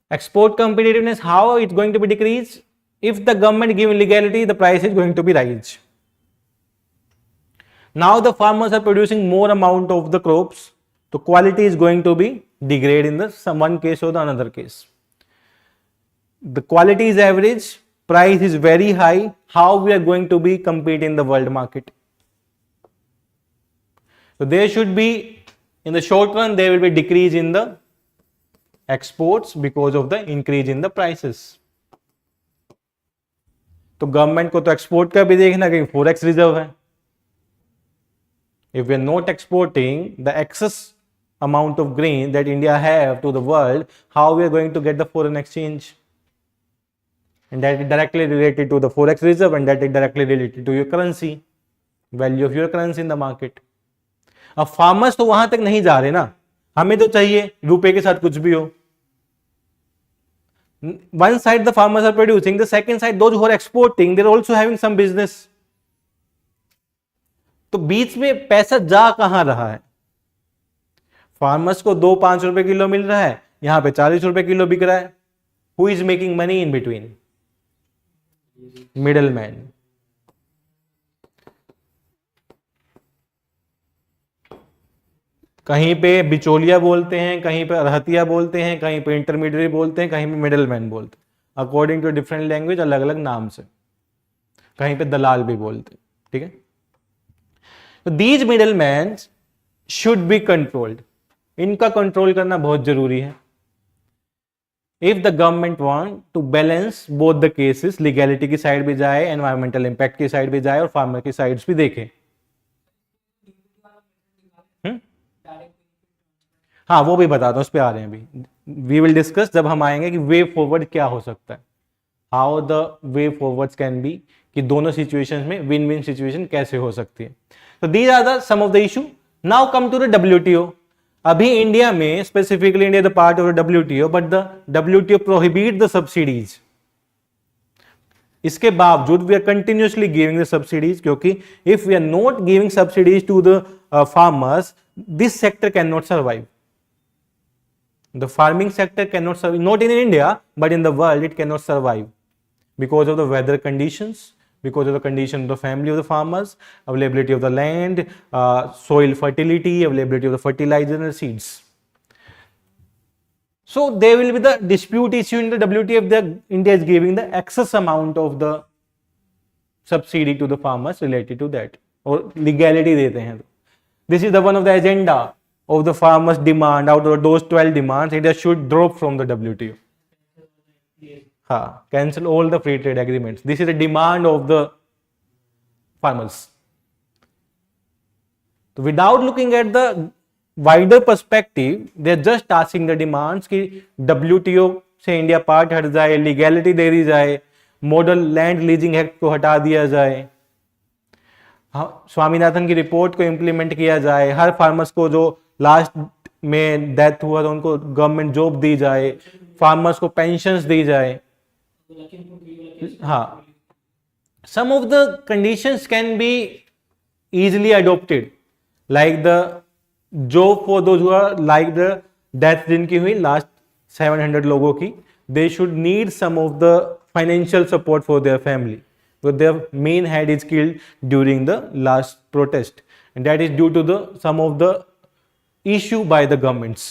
S1: Export competitiveness, how it's going to be decreased? If the government give legality, the price is going to be rise. Now the farmers are producing more amount of the crops, so quality is going to be degrade in the some one case or the another case. The quality is average, price is very high. How we are going to be compete in the world market? So there should be, in the short run, there will be decrease in the exports because of the increase in the prices. तो government को तो export का भी देखना कि forex reserve है. If we are not exporting the excess amount of grain that India have to the world, how we are going to get the foreign exchange? And that is directly related to the forex reserve, and that is directly related to your currency, value of your currency in the market. अब farmers तो वहां तक नहीं जा रहे ना, हमें तो चाहिए रुपए के साथ कुछ भी हो. One side the farmers are producing, the second side those who are exporting, they are also having some business. तो बीच में पैसा जा कहां रहा है? फार्मर्स को 2-5 रुपए किलो मिल रहा है, यहां पे 40 रुपए किलो बिक रहा है. Who is making money in between? Middleman. कहीं पे बिचौलिया बोलते हैं, कहीं पे रहतिया बोलते हैं, कहीं पे इंटरमीडिएट बोलते हैं, कहीं पे मिडलमैन बोलते हैं. अकॉर्डिंग टू डिफरेंट लैंग्वेज अलग अलग नाम से. कहीं पे दलाल भी बोलते हैं. ठीक है. तो these middleman should be controlled. इनका कंट्रोल करना बहुत जरूरी है. If the government want to balance both the cases, legality की साइड भी जाए, एनवायरमेंटल इंपैक्ट की साइड भी जाए और फार्मर की साइड्स भी देखे। हाँ वो भी बताता हूँ, उस पर आ रहे हैं अभी, वी विल डिस्कस जब हम आएंगे कि वे फॉरवर्ड क्या हो सकता है, how the way forwards can be, कि दोनों सिचुएशंस में विन विन सिचुएशन कैसे हो सकती है। तो these are the some of the issue. Now come to the WTO. अभी इंडिया में specifically India the part of the WTO, but the WTO prohibit the subsidies. इसके बावजूद we are continuously giving the subsidies, क्योंकि if we are not giving subsidies to the farmers, this sector can not survive. The farming sector cannot survive, not in India, but in the world it cannot survive because of the weather conditions, because of the condition of the family of the farmers, availability of the land, soil fertility, availability of the fertilizer and seeds. So there will be the dispute issue in the WTO if the India is giving the excess amount of the subsidy to the farmers related to that, or legality देते हैं. This is the one of the agenda of the farmers demand. Out of those 12 demands, India should drop from the WTO. Cancel all the free trade agreements. This is the demand of the farmers. So without looking at the wider perspective, they are just asking the demands कि WTO से India part हट जाए, legality दे दी जाए, model land leasing act को हटा दिया जाए, स्वामीनाथन की रिपोर्ट को इंप्लीमेंट किया जाए, हर फार्मर्स को जो लास्ट में डेथ हुआ तो उनको गवर्नमेंट जॉब दी जाए, फार्मर्स को पेंशन्स दी जाए. हाँ, some of the conditions can be easily adopted, like the job for those who are like the death जिनकी हुई लास्ट 700 लोगों की, they should need some of the financial support for their family, but their main head is killed during the last protest, and that is due to the some of the issue by the governments.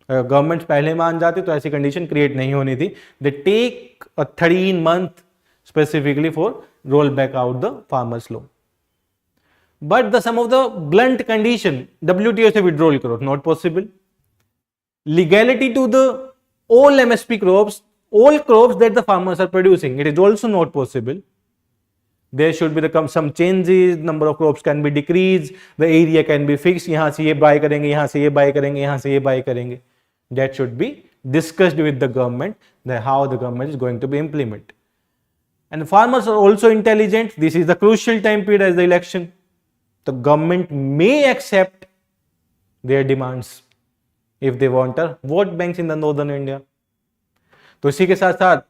S1: Government पहले मान जाते तो ऐसी condition create नहीं होनी थी. They take a 13 month specifically for roll back out the farmers law. But the some of the blunt condition, WTO से withdrawal करो, not possible. Legality to the all MSP crops, all crops that the farmers are producing, it is also not possible. There should be some changes, number of crops can be decreased, the area can be fixed, यहाँ से ये buy करेंगे, यहाँ से ये buy करेंगे, यहाँ से ये buy करेंगे. That should be discussed with the government, that how the government is going to be implemented. And farmers are also intelligent. This is the crucial time period as the election. The government may accept their demands if they want a vote banks in the northern India. तो इसी के साथ साथ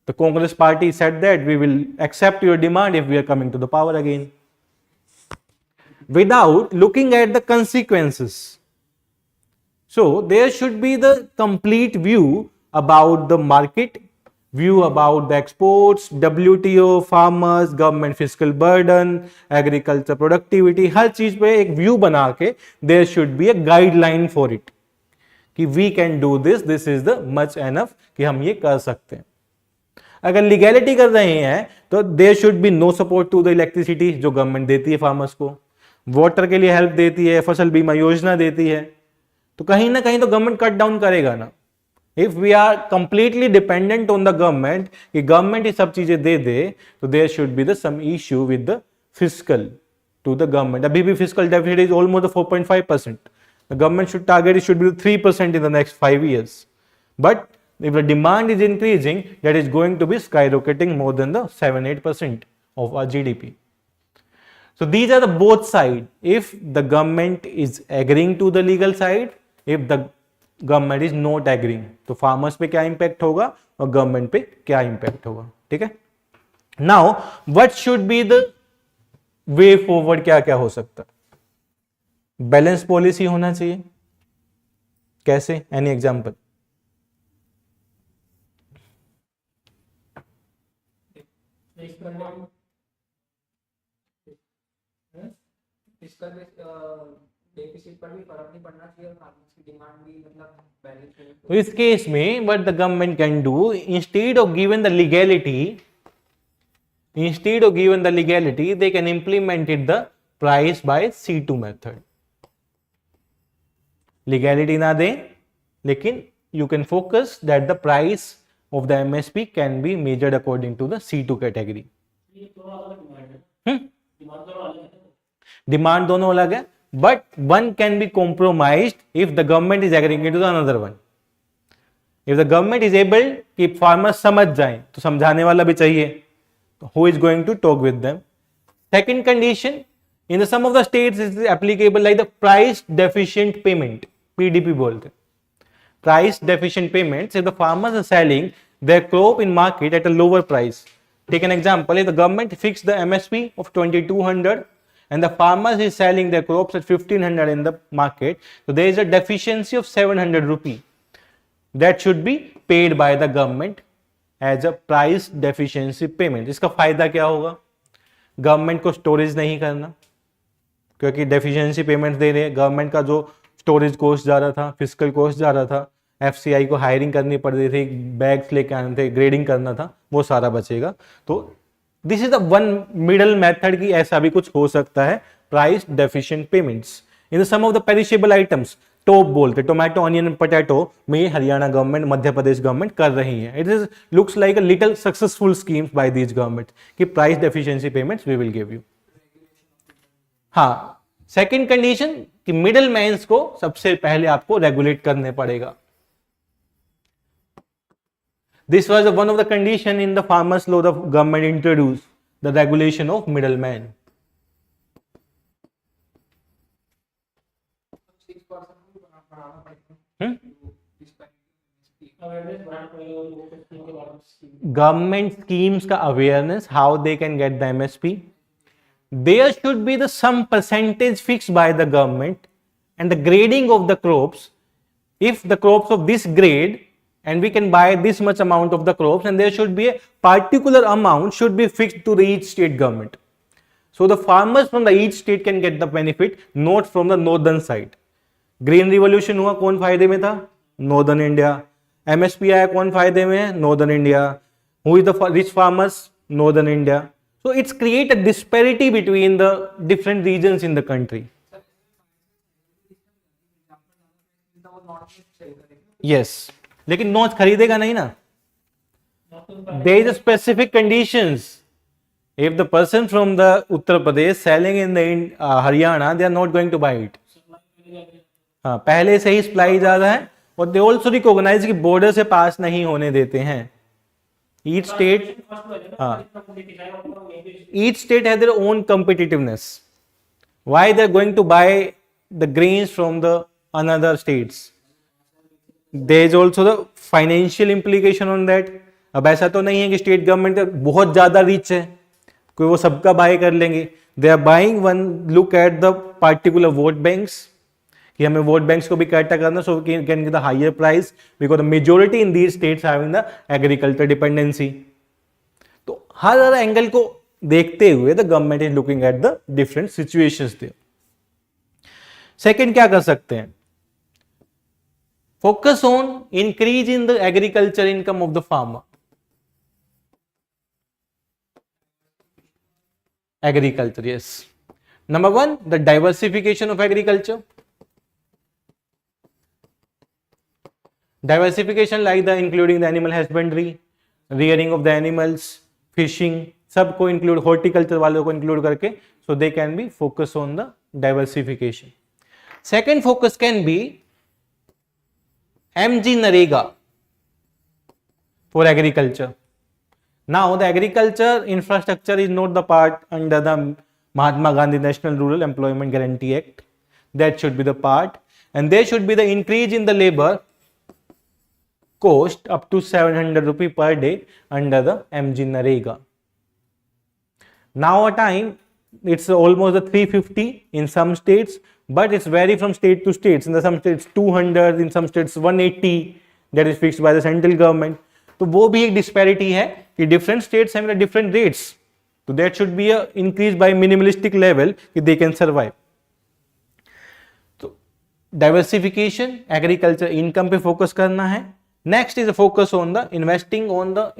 S1: the Congress party said that we will accept your demand if we are coming to the power again, without looking at the consequences. So there should be the complete view about the market, view about the exports, WTO, farmers, government fiscal burden, agriculture productivity, हर चीज पे एक view बना के there should be a guideline for it कि we can do this, this is the much enough कि हम ये कर सकते हैं. अगर लीगैलिटी कर रहे हैं तो there should be no support to the electricity जो गवर्नमेंट देती है फार्मर्स को, वाटर के लिए हेल्प देती है, फसल बीमा योजना देती है, तो कहीं ना कहीं तो गवर्नमेंट कट डाउन करेगा ना. If we are completely dependent on the government कि गवर्नमेंट ये सब चीजें दे दे, तो there should be the some issue with the fiscal to the government. अभी भी fiscal deficit is almost 4.5%. The government should target it should be 3% in the next 5 years. But if the demand is increasing, that is going to be skyrocketing more than the 7-8% of our GDP. So these are the both sides. If the government is agreeing to the legal side, if the government is not agreeing, तो farmers पे क्या impact होगा और government पे क्या impact होगा. ठीक है. Now what should be the way forward? क्या क्या हो सकता है? बैलेंस पॉलिसी होना चाहिए. कैसे? Any example?
S2: इसका डेफिसिट पर भी फर्क नहीं पड़ना चाहिए और फार्मर्स की डिमांड भी मतलब बैलेंस हो.
S1: तो इस केस में what the government can do, instead of given the legality, they can implement it the price by C2 method. Legality ना दें लेकिन you can focus that the price of the MSP can be measured according to the C2 category. Demand दोनों अलग है, but one can be compromised if the government is agreeing to the another one. If the government is able कि farmers समझ जाएं, तो समझाने वाला भी चाहिए. Who is going to talk with them? Second condition, in the some of the states it is applicable like the price deficient payment, PDP बोलते हैं. Price deficient payments, if the farmers are selling their crop in market at a lower price. Take an example, if the government fixed the MSP of 2200 and the farmers is selling their crops at 1500 in the market, so there is a deficiency of 700 rupee that should be paid by the government as a price deficiency payment. इसका फायदा क्या होगा? Government को storage नहीं करना, क्योंकि deficiency payment दे रहे हैं. गवर्नमेंट का जो स्टोरेज कॉस्ट जा रहा था, फिजिकल कॉस्ट जा रहा था, एफसीआई को हायरिंग करनी पड़ रही थी, बैग्स लेके आने थे, ग्रेडिंग करना था, वो सारा बचेगा. तो this is the one middle method की ऐसा भी कुछ हो सकता है, price deficient payments. In some of the perishable items, top बोलते, टोमेटो, ऑनियन, पोटैटो में हरियाणा गवर्नमेंट, मध्य प्रदेश गवर्नमेंट कर रही है. It is looks like a little successful schemes by these government कि price deficiency payments we will give you. हाँ, second condition कि middle mans को सबसे पहले आपको रेगुलेट करने पड़ेगा. This was one of the condition in the farmers law the government introduced, the regulation of middleman. 6% government schemes का awareness, how they can get the MSP. There should be the some percentage fixed by the government and the grading of the crops. If the crops of this grade and we can buy this much amount of the crops, and there should be a particular amount should be fixed to the each state government. So the farmers from the each state can get the benefit, not from the northern side. Green revolution हुआ, कौन फायदे में था? Northern India. MSP आया, कौन फायदे में है? Northern India. Who is the rich farmers? Northern India. So it's create a disparity between the different regions in the country. Yes, लेकिन नॉर्थ खरीदेगा नहीं ना. There is a specific conditions. If the person from the Uttar Pradesh selling in the Haryana, they are not going to buy it. हाँ, पहले से ही supply ज्यादा है और दे ऑल्सो रिकॉग्नाइज कि बॉर्डर से पास नहीं होने देते हैं. ईच स्टेट, हाँ, each state has their own competitiveness. Why they are going to buy the grains from the another states? There is also the financial implication on that. अब ऐसा तो नहीं है कि स्टेट गवर्नमेंट बहुत ज्यादा रिच है, कोई वो सबका बाय कर लेंगे. They are buying one, look at the particular vote banks कि हमें वोट बैंक्स को भी इकट्ठा करना, so we can get the higher price because the majority in these states having the agriculture dependency. तो हर एंगल को देखते हुए the government is looking at the different situations there. Second क्या कर सकते हैं? Focus on increase in the agriculture income of the farmer. Agriculture, yes. Number one, the diversification of agriculture. Diversification like the including the animal husbandry, rearing of the animals, fishing, सबको include, horticulture वालों को include करके, so they can be focus on the diversification. Second focus can be MG Narega for agriculture. Now the agriculture infrastructure is not the part under the Mahatma Gandhi National Rural Employment Guarantee Act. That should be the part, and there should be the increase in the labor cost up to 700 rupee per day under the MG Narega. Now a time it's almost the 350 in some states, but it's vary from state to states. In some states 200, in some states 180, that is fixed by the central government. तो वो भी एक disparity है कि different states have different rates, तो that should be a increase by minimalistic level कि they can survive. तो diversification, agriculture income पे फोकस करना है. Next is focus on the investing on the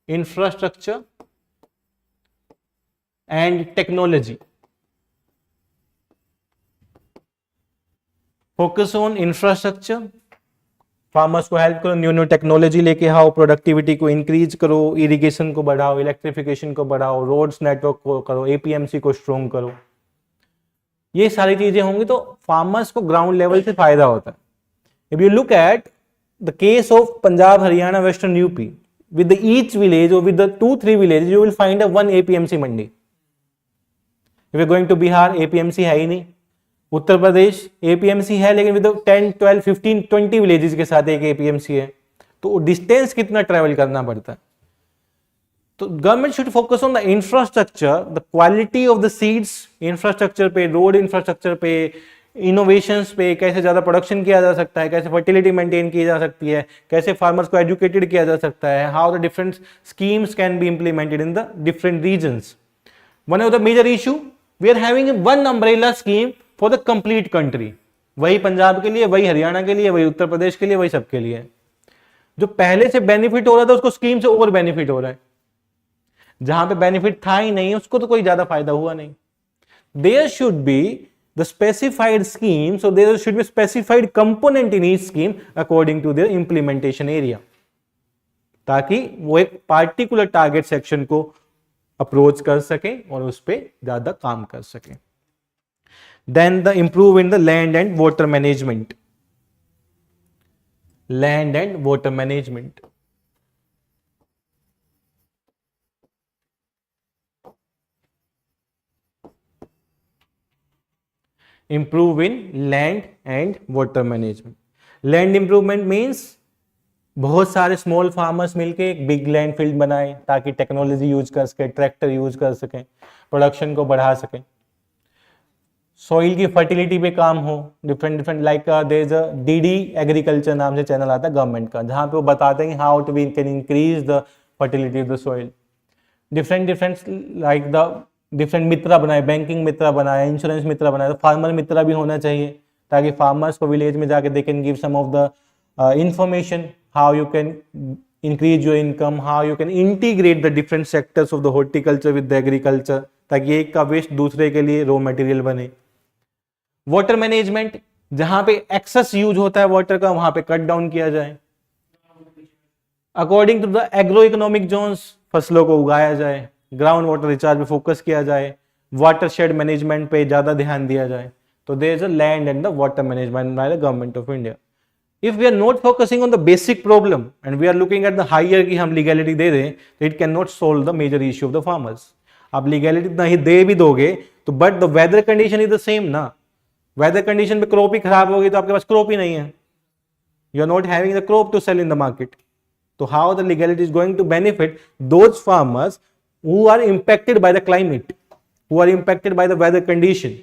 S1: infrastructure and technology. Focus on infrastructure, farmers को help करो, new new technology लेके आओ, productivity को इंक्रीज करो, इरिगेशन को बढ़ाओ, इलेक्ट्रिफिकेशन को बढ़ाओ, रोड्स नेटवर्क को करो, एपीएमसी को स्ट्रॉन्ग करो। ये सारी चीजें होंगी तो फार्मर्स को ग्राउंड लेवल से फायदा होता है। If you look at the case of Punjab, Haryana, western UP, with the each village or with the 2-3 villages you will find a one APMC mandi. If you're going to Bihar, APMC है ही नहीं। Uttar Pradesh APMC है लेकिन with the 10, 12, 15, 20 villages के साथ एक APMC है, तो distance कितना ट्रेवल करना पड़ता है। तो government should focus on the infrastructure, the quality of the seeds, infrastructure पे, रोड इंफ्रास्ट्रक्चर पे, इनोवेशंस पे, कैसे ज्यादा प्रोडक्शन किया जा सकता है, कैसे फर्टिलिटी मेंटेन की जा सकती है, कैसे फार्मर्स को एजुकेटेड किया जा सकता है, how the different schemes can be implemented in the different regions. One of the major issue, we are having one umbrella scheme for the complete country. वही पंजाब के लिए, वही हरियाणा के लिए, वही उत्तर प्रदेश के लिए, वही सबके लिए। जो पहले से बेनिफिट हो रहा था उसको स्कीम से और बेनिफिट हो रहा है, जहां पे बेनिफिट था ही नहीं उसको तो कोई ज्यादा फायदा हुआ नहीं। There should be the specified scheme, so there should be a specified component in each scheme according to their implementation area, ताकि वो एक particular target section को अप्रोच कर सके और उस पर ज्यादा काम कर सके। Then the improve in the land and water management, land and water management, improve in land and water management. Land improvement means बहुत सारे स्मॉल फार्मर्स मिलके एक बिग लैंड फील्ड बनाए ताकि टेक्नोलॉजी यूज कर सके, ट्रैक्टर यूज कर सके, प्रोडक्शन को बढ़ा सके, सॉइल की फर्टिलिटी पे काम हो। Different different like there is a DD agriculture नाम से चैनल आता है गवर्नमेंट का, जहां पे वो बताते हैं how to we can increase the fertility of the soil. Different different like the different Mitra बनाए, बैंकिंग मित्रा बनाए, इंश्योरेंस मित्रा बनाए, तो फार्मर मित्रा भी होना चाहिए ताकि फार्मर्स को विलेज में जाके they can give some of the information how you can increase your income, how you can integrate the different sectors of the horticulture with the agriculture, ताकि एक का वेस्ट दूसरे के लिए रॉ मटेरियल बने। वाटर मैनेजमेंट, जहां पे access use होता है वाटर का वहां पे कट डाउन किया जाए। According to the agro economic zones फसलों को उगाया जाए, ग्राउंड वाटर रिचार्ज पे फोकस किया जाए, वाटर शेड मैनेजमेंट पे ज्यादा ध्यान दिया जाए। तो there is a land and the water management by the government of India. If we are not focusing on the basic problem and we are looking at the higher की हम legality दे दें तो it can not solve the major issue of the farmers. आप legality नहीं दे भी दोगे तो but the weather condition is the same ना, वेदर कंडीशन पे क्रॉप ही खराब होगी तो आपके पास क्रॉप ही नहीं है, you are not having the crop to sell in the market. तो how the legality is going to benefit those farmers who are impacted by the climate, who are impacted by the weather condition?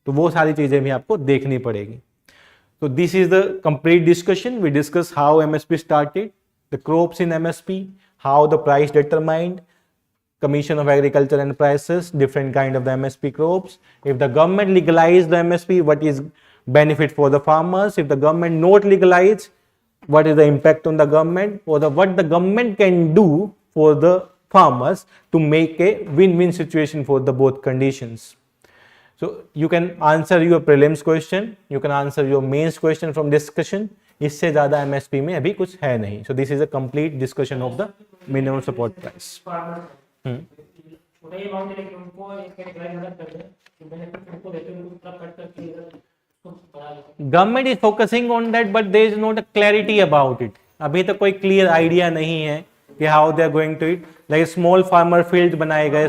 S1: तो वो सारी चीजें भी आपको देखनी पड़ेगी। So this is the complete discussion. We discuss how MSP started, the crops in MSP, how the price determined, Commission of Agriculture and Prices, different kind of the MSP crops. If the government legalize the MSP, what is benefit for the farmers? If the government not legalize, what is the impact on the government, or what the government can do for the farmers to make a win-win situation for the both conditions. So you can answer your prelims question, you can answer your mains question from discussion. इससे ज्यादा MSP में अभी कुछ है नहीं. So this is a complete discussion of the minimum support price. Government is focusing on that, but there is not a clarity about it. अभी तक कोई clear idea नहीं है कि how they are going to it. Like small farmer field बनाए गए,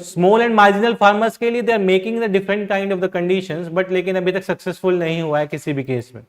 S1: small and marginal farmers के लिए they are making the different kind of the conditions, but लेकिन अभी तक successful नहीं हुआ है किसी भी केस में.